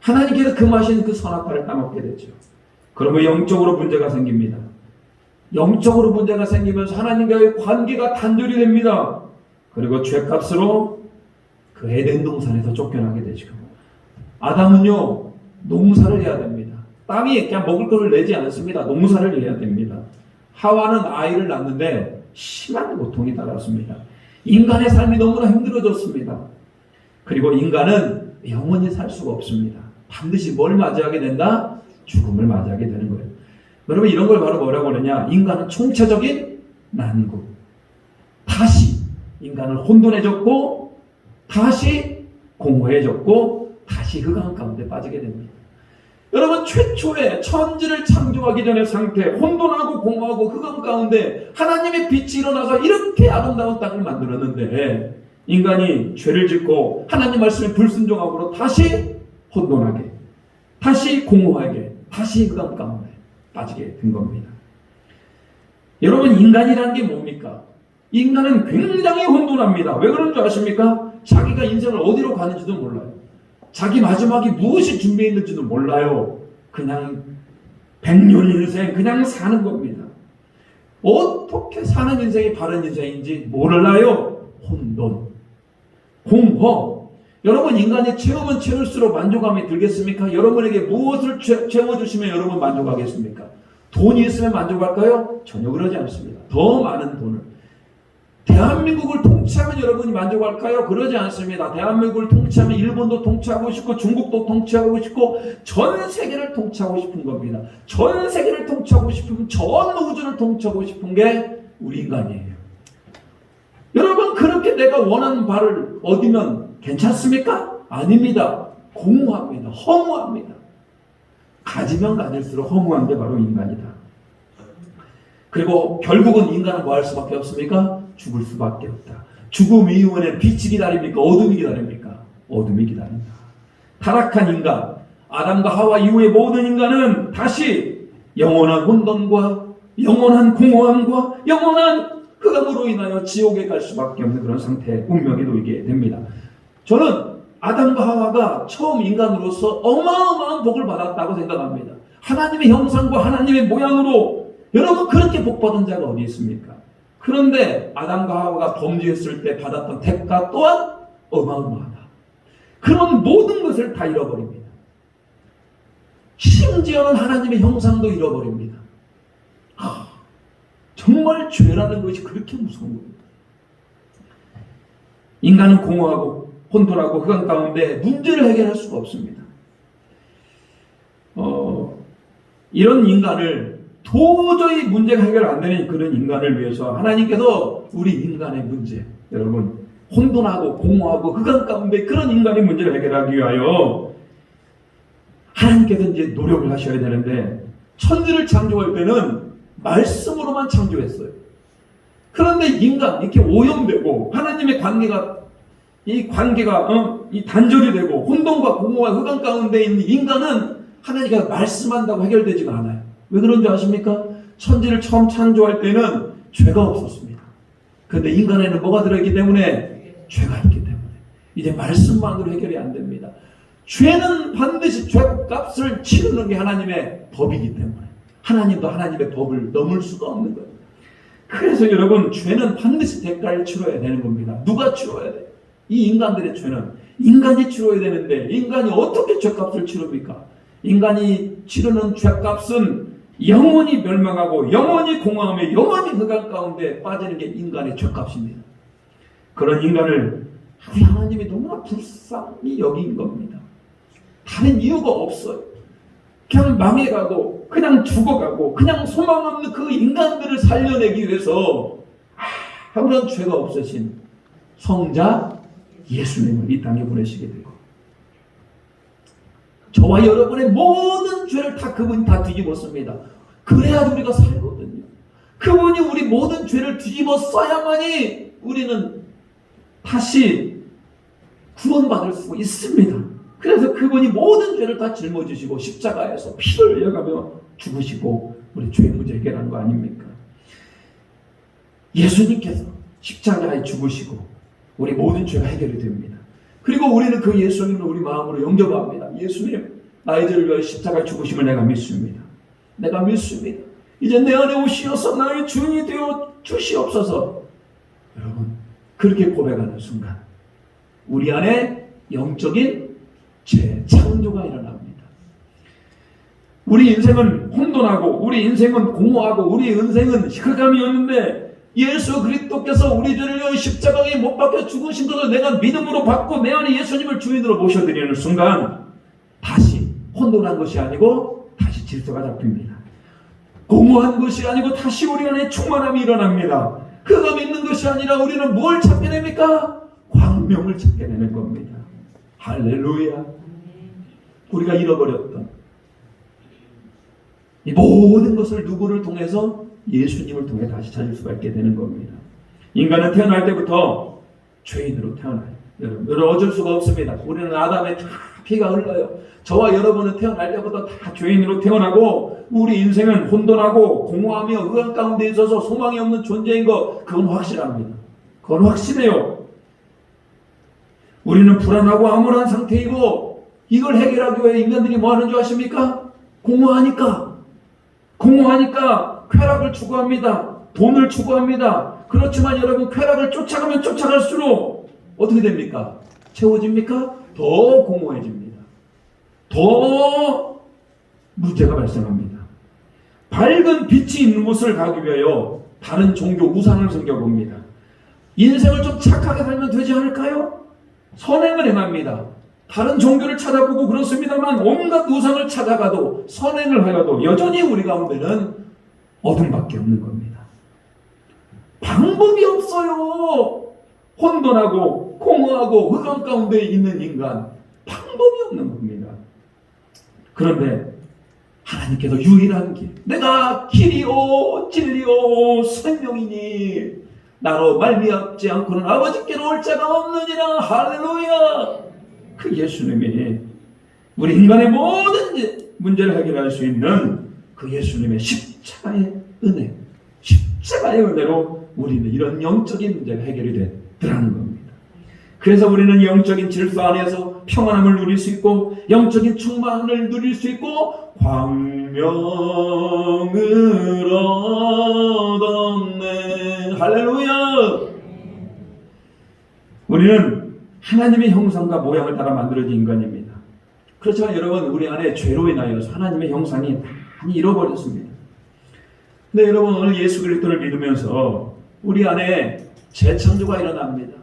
하나님께서 금하신 그 선악과를 따먹게 되죠. 그러면 영적으로 문제가 생깁니다. 영적으로 문제가 생기면서 하나님과의 관계가 단절이 됩니다. 그리고 죄값으로 그 에덴 동산에서 쫓겨나게 되죠. 아담은요, 농사를 해야 됩니다. 땅이 그냥 먹을 것을 내지 않습니다. 농사를 해야 됩니다. 하와는 아이를 낳는데 심한 고통이 따랐습니다. 인간의 삶이 너무나 힘들어졌습니다. 그리고 인간은 영원히 살 수가 없습니다. 반드시 뭘 맞이하게 된다? 죽음을 맞이하게 되는 거예요. 여러분, 이런 걸 바로 뭐라고 그러냐? 인간은 총체적인 난국. 다시 인간은 혼돈해졌고, 다시 공허해졌고, 다시 흑암 가운데 빠지게 됩니다. 여러분, 최초의 천지를 창조하기 전의 상태, 혼돈하고 공허하고 흑암 가운데 하나님의 빛이 일어나서 이렇게 아름다운 땅을 만들었는데, 인간이 죄를 짓고 하나님 말씀에 불순종함으로 다시 혼돈하게, 다시 공허하게, 다시 흑암 가운데 빠지게 된 겁니다. 여러분, 인간이라는 게 뭡니까? 인간은 굉장히 혼돈합니다. 왜 그런 줄 아십니까? 자기가 인생을 어디로 가는지도 몰라요. 자기 마지막이 무엇이 준비해 있는지도 몰라요. 그냥 백년 인생 그냥 사는 겁니다. 어떻게 사는 인생이 바른 인생인지 몰라요. 혼돈, 공허. 여러분, 인간이 채우면 채울수록 만족감이 들겠습니까? 여러분에게 무엇을 채워주시면 여러분 만족하겠습니까? 돈이 있으면 만족할까요? 전혀 그러지 않습니다. 더 많은 돈을. 대한민국을 통치하면 여러분이 만족할까요? 그러지 않습니다. 대한민국을 통치하면 일본도 통치하고 싶고 중국도 통치하고 싶고 전 세계를 통치하고 싶은 겁니다. 전 세계를 통치하고 싶으면 전 우주를 통치하고 싶은 게 우리 인간이에요. 여러분, 그렇게 내가 원하는 바를 얻으면 괜찮습니까? 아닙니다. 공허합니다. 허무합니다. 가지면 가질수록 허무한 게 바로 인간이다. 그리고 결국은 인간은 뭐 할 수밖에 없습니까? 죽을 수밖에 없다. 죽음 이후에는 빛이 기다립니까? 어둠이 기다립니까? 어둠이 기다린다. 타락한 인간, 아담과 하와 이후의 모든 인간은 다시 영원한 혼돈과 영원한 공허함과 영원한 흑암으로 인하여 지옥에 갈 수밖에 없는 그런 상태의 운명에 놓이게 됩니다. 저는 아담과 하와가 처음 인간으로서 어마어마한 복을 받았다고 생각합니다. 하나님의 형상과 하나님의 모양으로 여러분, 그렇게 복받은 자가 어디 있습니까? 그런데 아담과 하와가 범죄했을 때 받았던 대가 또한 어마어마하다. 그런 모든 것을 다 잃어버립니다. 심지어는 하나님의 형상도 잃어버립니다. 정말 죄라는 것이 그렇게 무서운 겁니다. 인간은 공허하고 혼돈하고 흑암 가운데 문제를 해결할 수가 없습니다. 이런 인간을 도저히 문제가 해결 안 되는 그런 인간을 위해서 하나님께서 우리 인간의 문제, 여러분, 혼돈하고 공허하고 흑암 가운데 그런 인간의 문제를 해결하기 위하여 하나님께서 이제 노력을 하셔야 되는데, 천지를 창조할 때는 말씀으로만 창조했어요. 그런데 인간 이렇게 오염되고 하나님의 관계가 이 단절이 되고 혼돈과 공허와 흑암 가운데 있는 인간은 하나님께서 말씀한다고 해결되지가 않아요. 왜 그런 줄 아십니까? 천지를 처음 창조할 때는 죄가 없었습니다. 그런데 인간에는 뭐가 들어있기 때문에? 죄가 있기 때문에 이제 말씀만으로 해결이 안 됩니다. 죄는 반드시 죄값을 치르는 게 하나님의 법이기 때문에 하나님도 하나님의 법을 넘을 수가 없는 거예요. 그래서 여러분, 죄는 반드시 대가를 치러야 되는 겁니다. 누가 치러야 돼요? 이 인간들의 죄는 인간이 치러야 되는데 인간이 어떻게 죄값을 치릅니까? 인간이 치르는 죄값은 영원히 멸망하고 영원히 공허함에 영원히 흑암 가운데 빠지는 게 인간의 죄값입니다. 그런 인간을 우리 하나님이 너무나 불쌍히 여긴 겁니다. 다른 이유가 없어요. 그냥 망해가고 그냥 죽어가고 그냥 소망 없는 그 인간들을 살려내기 위해서 아무런 죄가 없으신 성자 예수님을 이 땅에 보내시게 되고, 저와 여러분의 모든 죄를 다 그분이 다 뒤집었습니다. 그래야 우리가 살거든요. 그분이 우리 모든 죄를 뒤집어 써야만이 우리는 다시 구원받을 수 있습니다. 그래서 그분이 모든 죄를 다 짊어지시고 십자가에서 피를 흘려가며 죽으시고 우리 죄의 문제 해결한 거 아닙니까? 예수님께서 십자가에 죽으시고 우리 모든 죄가 해결이 됩니다. 그리고 우리는 그 예수님을 우리 마음으로 영접합니다. 예수님, 나의 죄를 위하여 십자가에 죽으심을 내가 믿습니다. 내가 믿습니다. 이제 내 안에 오시어서 나의 주인이 되어 주시옵소서. 여러분, 그렇게 고백하는 순간 우리 안에 영적인 재창조가 일어납니다. 우리 인생은 혼돈하고 우리 인생은 공허하고 우리 인생은 흑암이었는데 예수 그리스도께서 우리 죄를 위하여 십자가에 못 박혀 죽으신 것을 내가 믿음으로 받고 내 안에 예수님을 주인으로 모셔드리는 순간 다시 혼돈한 것이 아니고 다시 질서가 잡힙니다. 공허한 것이 아니고 다시 우리 안에 충만함이 일어납니다. 흑암이 있는 것이 아니라 우리는 뭘 찾게 됩니까? 광명을 찾게 되는 겁니다. 할렐루야. 우리가 잃어버렸던 이 모든 것을 누구를 통해서? 예수님을 통해 다시 찾을 수가 있게 되는 겁니다. 인간은 태어날 때부터 죄인으로 태어나요. 여러분 어쩔 수가 없습니다. 우리는 아담의 다 피가 흘러요. 저와 여러분은 태어날 때부터 다 죄인으로 태어나고 우리 인생은 혼돈하고 공허하며 흑암 가운데 있어서 소망이 없는 존재인 것, 그건 확실합니다. 그건 확실해요. 우리는 불안하고 암울한 상태이고 이걸 해결하기 위해 인간들이 뭐 하는 줄 아십니까? 공허하니까 쾌락을 추구합니다. 돈을 추구합니다. 그렇지만 여러분, 쾌락을 쫓아가면 쫓아갈수록 어떻게 됩니까? 채워집니까? 더 공허해집니다. 더 문제가 발생합니다. 밝은 빛이 있는 곳을 가기 위하여 다른 종교 우상을 섬겨봅니다. 인생을 좀 착하게 살면 되지 않을까요? 선행을 행합니다. 다른 종교를 찾아보고 그렇습니다만 온갖 우상을 찾아가도 선행을 하여도 여전히 우리 가운데는 어둠밖에 없는 겁니다. 방법이 없어요. 혼돈하고 공허하고 흑암 가운데 있는 인간, 방법이 없는 겁니다. 그런데 하나님께서 유일한 길, 내가 길이요 진리요 생명이니 나로 말미암지 않고는 아버지께로 올 자가 없느니라. 할렐루야. 그 예수님이 우리 인간의 모든 문제를 해결할 수 있는 그 예수님의 십자가의 은혜, 십자가의 은혜로 우리는 이런 영적인 문제가 해결이 되더라는 겁니다. 그래서 우리는 영적인 질서 안에서 평안함을 누릴 수 있고 영적인 충만을 누릴 수 있고 광명을 얻었네. 할렐루야. 우리는 하나님의 형상과 모양을 따라 만들어진 인간입니다. 그렇지만 여러분, 우리 안에 죄로 인하여서 하나님의 형상이 많이 잃어버렸습니다. 근데 여러분, 오늘 예수 그리스도를 믿으면서 우리 안에 재창조가 일어납니다.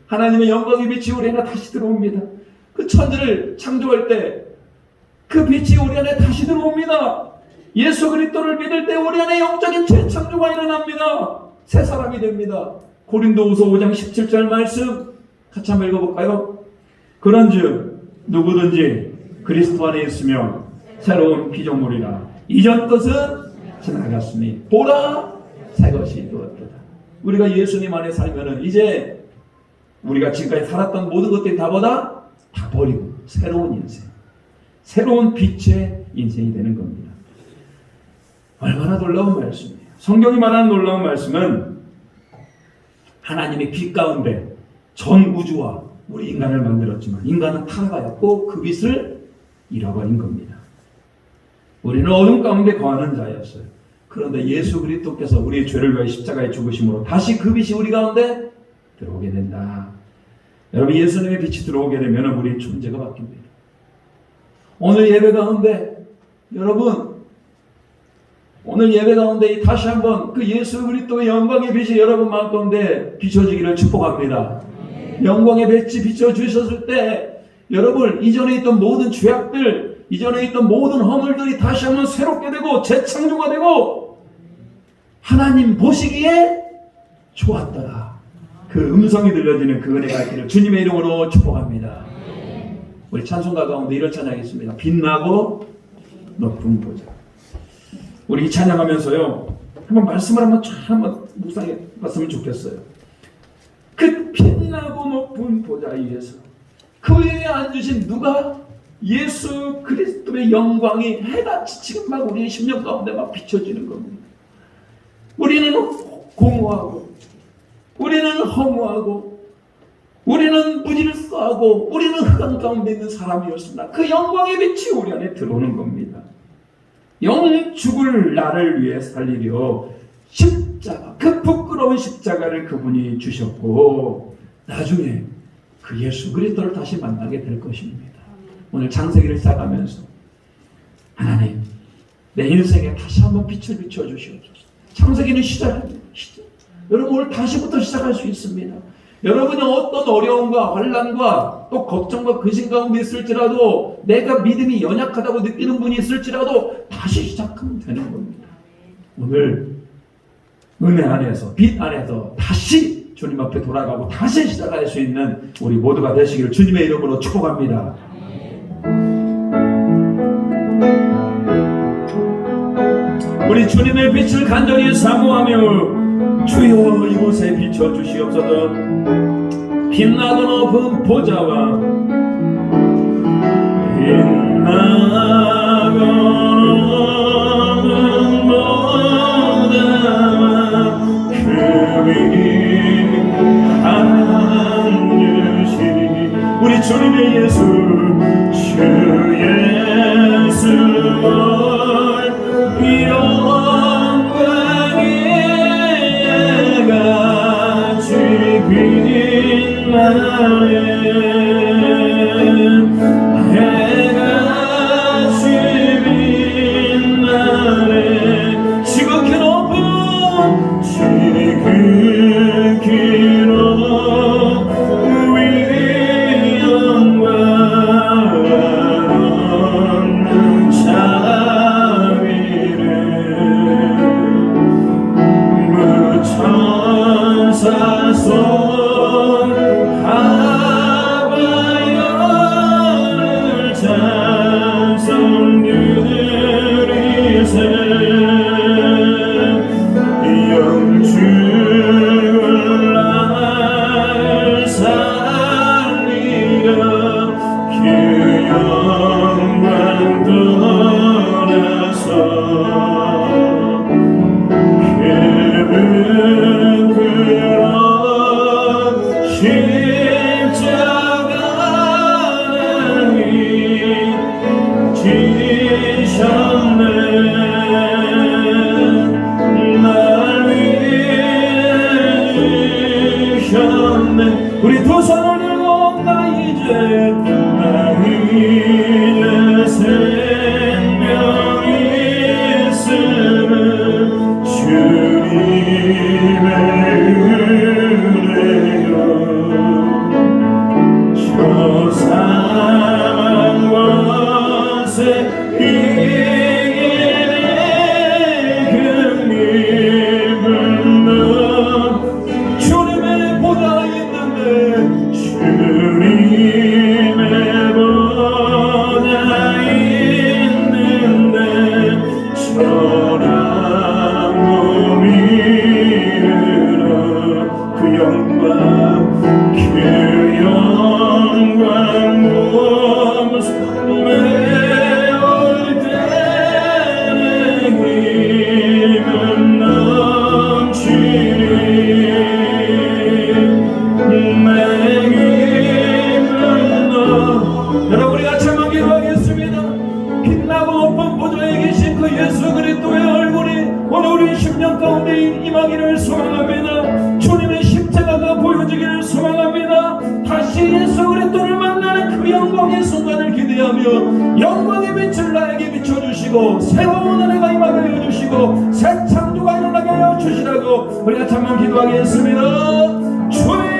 하나님의 영광의 빛이 우리 안에 다시 들어옵니다. 그 천지를 창조할 때 그 빛이 우리 안에 다시 들어옵니다. 예수 그리스도를 믿을 때 우리 안에 영적인 재창조가 일어납니다. 새 사람이 됩니다. 고린도후서 5장 17절 말씀 같이 한번 읽어볼까요? 그런즉 누구든지 그리스도 안에 있으면 새로운 피조물이라. 이전 것은 지나갔으니 보라 새 것이 되었도다. 우리가 예수님 안에 살면은 이제 우리가 지금까지 살았던 모든 것들이 다 버리고 새로운 인생, 새로운 빛의 인생이 되는 겁니다. 얼마나 놀라운 말씀이에요. 성경이 말하는 놀라운 말씀은 하나님의 빛 가운데 전 우주와 우리 인간을 만들었지만 인간은 타락하였고 그 빛을 잃어버린 겁니다. 우리는 어둠 가운데 거하는 자였어요. 그런데 예수 그리스도께서 우리의 죄를 위하여 십자가에 죽으심으로 다시 그 빛이 우리 가운데 들어오게 된다. 여러분, 예수님의 빛이 들어오게 되면 우리의 존재가 바뀝니다. 오늘 예배 가운데 여러분, 오늘 예배 가운데 다시 한번 그 예수 그리스도의 영광의 빛이 여러분 마음 가운데 비춰지기를 축복합니다. 영광의 빛이 비춰주셨을 때 여러분, 이전에 있던 모든 죄악들, 이전에 있던 모든 허물들이 다시 한번 새롭게 되고 재창조가 되고 하나님 보시기에 좋았더라. 그 음성이 들려지는 그 은혜가 있기를 주님의 이름으로 축복합니다. 우리 찬송가 가운데 이런 찬양이 있습니다. 빛나고 높은 보좌. 우리 이 찬양하면서요, 한번 말씀을 한번 묵상해 봤으면 좋겠어요. 그 빛나고 높은 보좌 위에서 그 위에 앉으신 누가? 예수 그리스도의 영광이 해같이 지금 막 우리의 심령 가운데 막 비춰지는 겁니다. 우리는 공허하고 우리는 허무하고 우리는 무질서하고 우리는 흑암 가운데 있는 사람이었습니다. 그 영광의 빛이 우리 안에 들어오는 겁니다. 영원히 죽을 나를 위해 살리려 십자가, 그 부끄러운 십자가를 그분이 주셨고 나중에 그 예수 그리스도를 다시 만나게 될 것입니다. 오늘 창세기를 시작하면서 하나님 내 인생에 다시 한번 빛을 비춰주시옵소서. 창세기는 시작입니다. 여러분 오늘 다시부터 시작할 수 있습니다. 여러분이 어떤 어려움과 환난과 또 걱정과 근심 가운데 있을지라도 내가 믿음이 연약하다고 느끼는 분이 있을지라도 다시 시작하면 되는 겁니다. 오늘 은혜 안에서 빛 안에서 다시 주님 앞에 돌아가고 다시 시작할 수 있는 우리 모두가 되시기를 주님의 이름으로 축복합니다. 우리 주님의 빛을 간절히 사모하며 주여 이곳에 비춰주시옵소서. 빛나고 높은 보좌와 빛나고 높은 보좌와 그 안주시 우리 주님의 예수 주 예수를 영광의 같이 빛나네 해같이 빛나네 지극히 높은 우리 두 손을 들고 나 이제 생명이 있음을 주님의 은혜요 저 사망 권세 이기네 그 힘은 너 주님의 보좌에 주님의 보좌에 있는데 천한 몸이 이르러 그 영광 몸 메울 때는 힘은 넘치니 여러분 우리 같이 한번 기도하겠습니다. 빛나고 높은 보좌에 계신 그 예수 그리스도의 얼굴이 오늘 우리 10년 가운데 임하기를 소망합니다. 주님의 십자가가 보여지기를 소망합니다. 다시 예수 그리스도를 만나는 그 영광의 순간을 기대하며 영광의 빛을 나에게 비춰주시고 새로운 은혜가 임하게 해주시고 새 창조가 일어나게 하여 주시라고 우리 같이 한번 기도하겠습니다. 주여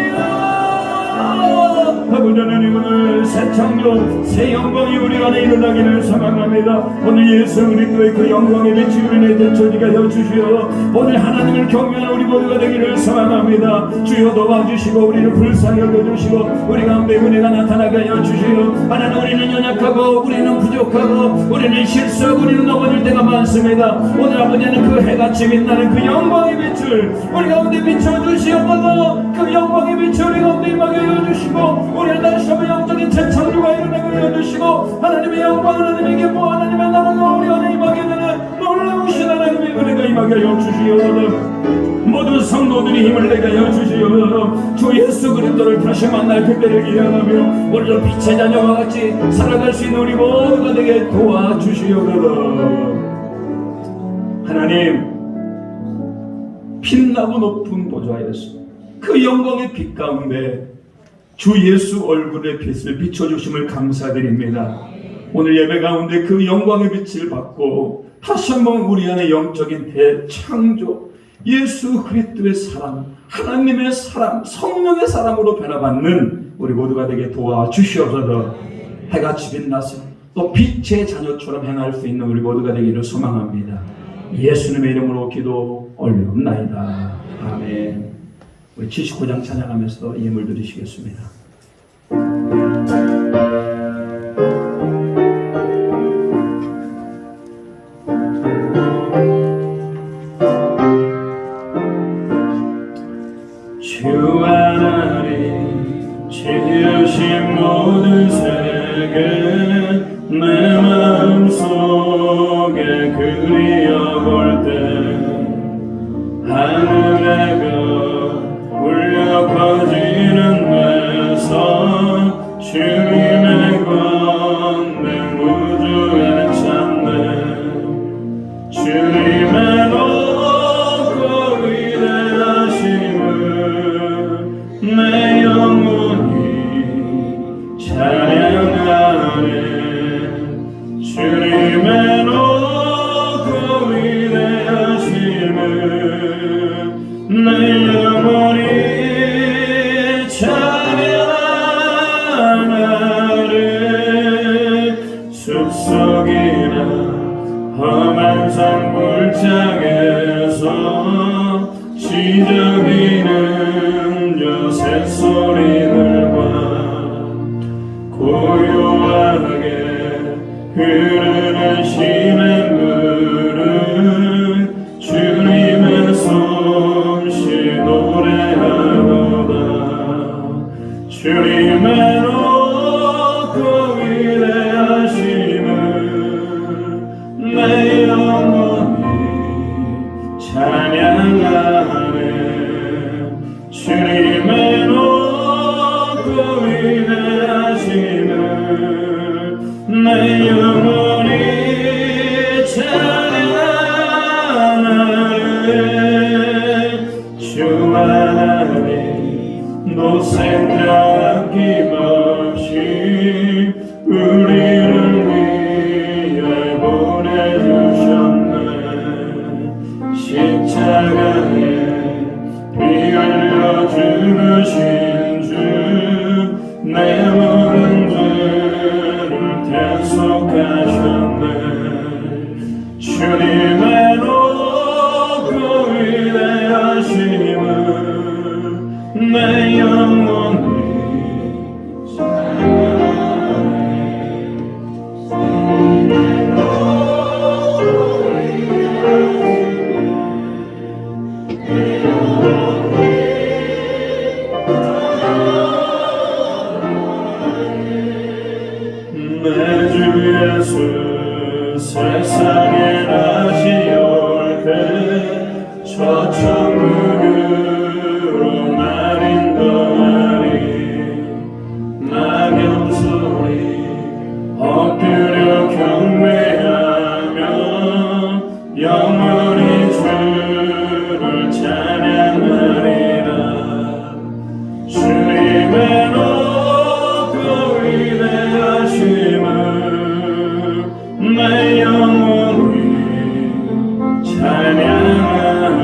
아버지 하나님 오늘 새 창조 새 영광이 우리 안에 일어나기를 소망합니다. 오늘 예수 그리스도의 그 영광의 빛이 우리 안에 비춰지게 하여 주시어 오늘 하나님을 경외하는 우리 모두가 되기를 소망합니다. 주여 도와주시고 우리를 불쌍히 여겨주시고 우리 가운데 은혜가 나타나게 하여 주시어 하나님 우리는 연약하고 우리는 부족하고 우리는 실수하고 우리는 넘어질 때가 많습니다. 오늘 아버지는 그 해같이 빛나는 그 영광의 빛을 우리 가운데 비춰주시옵소서. 그 영광의 빛을 우리 가운데 임하게 하여 주시고 우리 다시 한번 영적인 재창조가 일어나게 하여 주시고 하나님의 영광 하나님에게 뭐 하나님의 나라가 우리 안에 임하게 되는 놀라우신 하나님의 은혜가 임하게 하여 주시옵소서. 모든 성도들이 힘을 내게 하여 주시옵소서. 주 예수 그리스도를 다시 만날 그때를 기대하며 오늘도 빛의 자녀와 같이 살아갈 수 있는 우리 모두가 되게 도와주시옵소서. 하나님, 빛나고 높은 보좌에서 그 영광의 빛 가운데 주 예수 얼굴의 빛을 비춰주심을 감사드립니다. 오늘 예배 가운데 그 영광의 빛을 받고 다시 한번 우리 안에 영적인 대창조, 예수 그리스도의 사랑, 하나님의 사랑, 성령의 사랑으로 변화받는 우리 모두가 되게 도와주시옵소서. 해같이 빛나서 또 빛의 자녀처럼 행할 수 있는 우리 모두가 되기를 소망합니다. 예수님의 이름으로 기도 올려옵나이다. 아멘. 우리 79장 찬양하면서 예물 드리시겠습니다. 주 하나님 지으신 모든 세계 내 마음속에 그리어볼 때 하늘의 별 울려 퍼지는 내성 주님의 권능 우주에 찾네 주님의 높고 위대하심을 내 영혼이 찬양하네 주님의 높고 위대하심을 내 영혼이 찬양하네 숲속이나 험한 산골짜기에서 지저귀는 저 새소리들과 고요하게 흐르는 시냇물은 주님의 솜씨 노래하도다 주님의 높고 위대하심을 내 영혼이 찬양하네 주님의 높고 위대하심을 내 영혼이 찬양하네 주 하나님 노생자 아낌없이 우리를 위해 보내주셨네 십자가에 피 흘려 죽으신 주 내 모든 죄를 대속하셨네 주님의 높고 위대하심을 내 영혼이 내 주 예수 세상에 다시 올 때 저 천국으로 날 인도하리 낙엽 소리 엎드려 경배하며 영원히 주를 찬양하리라 주님의 높고 위대하심을 내 영혼이 찬양하네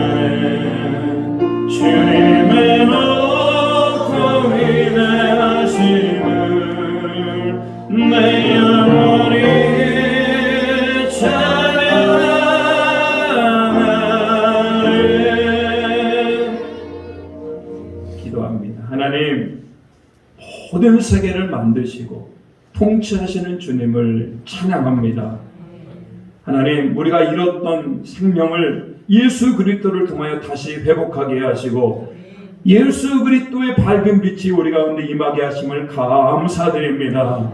주님의 높고 위대하심을 내 영혼이 찬양하네 기도합니다. 하나님 모든 세계를 만드시고 통치하시는 주님을 찬양합니다. 하나님 우리가 잃었던 생명을 예수 그리스도를 통하여 다시 회복하게 하시고 예수 그리스도의 밝은 빛이 우리 가운데 임하게 하심을 감사드립니다.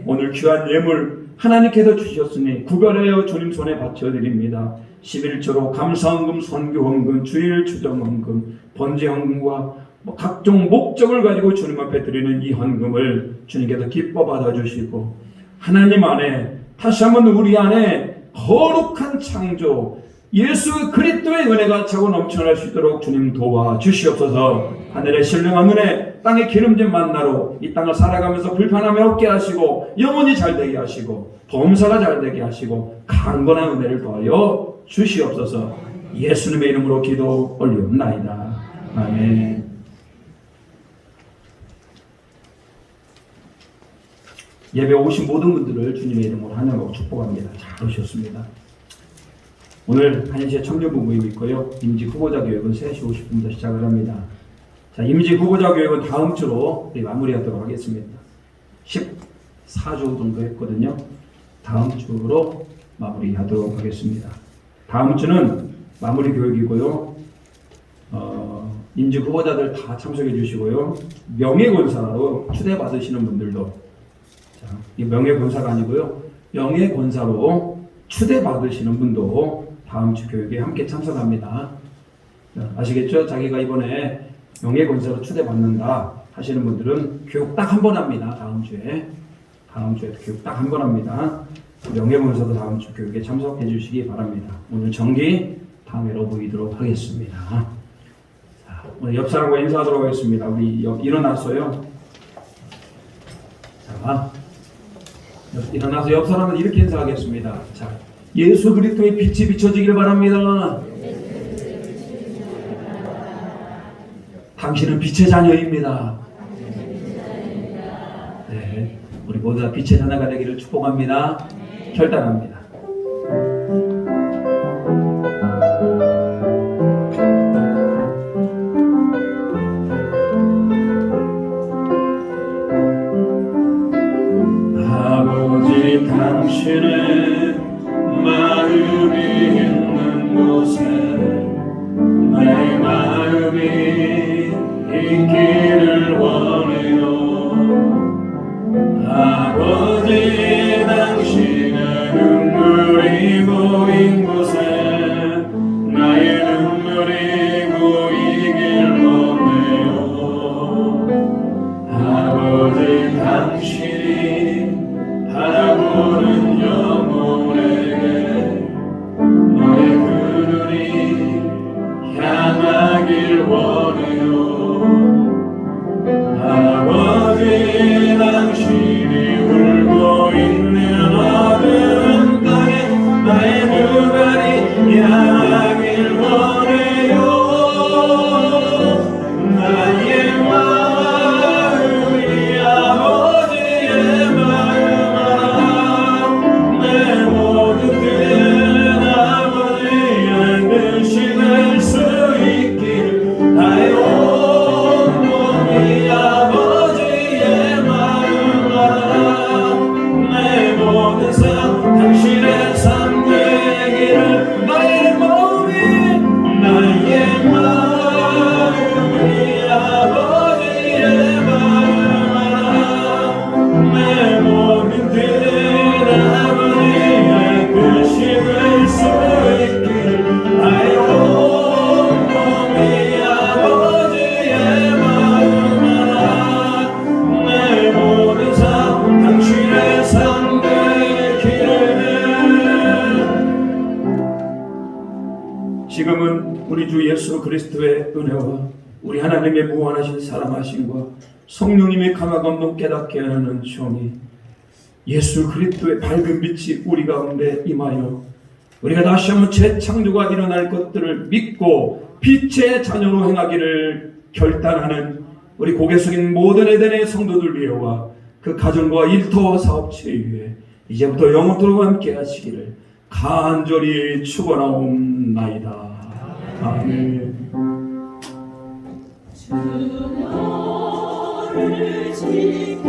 오늘 귀한 예물 하나님께서 주셨으니 구별하여 주님 손에 바쳐드립니다. 11조로 감사헌금, 선교헌금, 주일 추정헌금, 번제헌금과 각종 목적을 가지고 주님 앞에 드리는 이 헌금을 주님께서 기뻐 받아주시고 하나님 안에 다시 한번 우리 안에 거룩한 창조, 예수 그리스도의 은혜가 차고 넘쳐날 수 있도록 주님 도와주시옵소서. 하늘의 신령한 은혜, 땅의 기름진 만나로 이 땅을 살아가면서 불편함이 없게 하시고 영혼이 잘되게 하시고 범사가 잘되게 하시고 강건한 은혜를 더하여 주시옵소서. 예수님의 이름으로 기도 올리옵나이다. 아멘. 예배 오신 모든 분들을 주님의 이름으로 환영하고 축복합니다. 잘 오셨습니다. 오늘 1시에 청년부 모임이 있고요. 임직 후보자 교육은 3시 50분부터 시작을 합니다. 자, 임직 후보자 교육은 다음 주로 마무리하도록 하겠습니다. 14주 정도 했거든요. 다음 주로 마무리하도록 하겠습니다. 다음 주는 마무리 교육이고요. 임직 후보자들 다 참석해 주시고요. 명예권사로 추대받으시는 분들도, 자, 이 명예권사가 아니고요. 명예권사로 추대받으시는 분도 다음 주 교육에 함께 참석합니다. 아시겠죠? 자기가 이번에 명예권사로 추대받는다 하시는 분들은 교육 딱 한 번 합니다. 다음 주에 교육 딱 한 번 합니다. 명예권사도 다음 주 교육에 참석해 주시기 바랍니다. 오늘 정기 다음에로 보이도록 하겠습니다. 자, 오늘 옆 사람과 인사하도록 하겠습니다. 우리 일어났어요. 자, 일어나서 옆 사람은 이렇게 인사하겠습니다. 자, 예수 그리스도의 빛이 비춰지길 바랍니다. 당신은 빛의 자녀입니다. 네, 우리 모두 다 빛의 자녀가 되기를 축복합니다. 결단합니다. 아버지, 당신의 마음이 있는 곳에 내 마음이 있기를 원해요. 아버지, 당신의 눈물이 고인 곳에 나의 눈물이 고이길 원해요. 아버지, 당신이 바라보는 영혼에게 너의 그 눈이 향하길 원해요. 아버지, 당신이 울고 있는 어두운 땅에 나의 눈알이 향하길 원해요. 나의 마음이 아버지의 마음 알아. 내 모든 뜻은 아버지의 뜻이 될 수 있기를. 나의 온몸이 아버지의 마음 알아. 내 모든 삶 당신의 삶 되기를. 나의 몸이 나의 마음이 아버지의 마음 알아. 내 모든 뜻은 아버지의 뜻이 될 수 있기를. 나의 온몸이 아버지의 마음 알아. 내 모든 삶 당신의 삶 되기를. 지금은 우리 주 예수 그리스도의 은혜와 우리 하나님의 무한하신 사랑하심과 성령님의 강하고 없는 깨닫게 하는 은총이 예수 그리스도의 밝은 빛이 우리 가운데 임하여 우리가 다시 한번 재창조가 일어날 것들을 믿고 빛의 자녀로 행하기를 결단하는 우리 고개 숙인 모든 에덴의 성도들 위해와 그 가정과 일터와 사업체 위에 이제부터 영원토록 함께 하시기를 간절히 축원하옵나이다. 아멘. 주 너를 지켜주시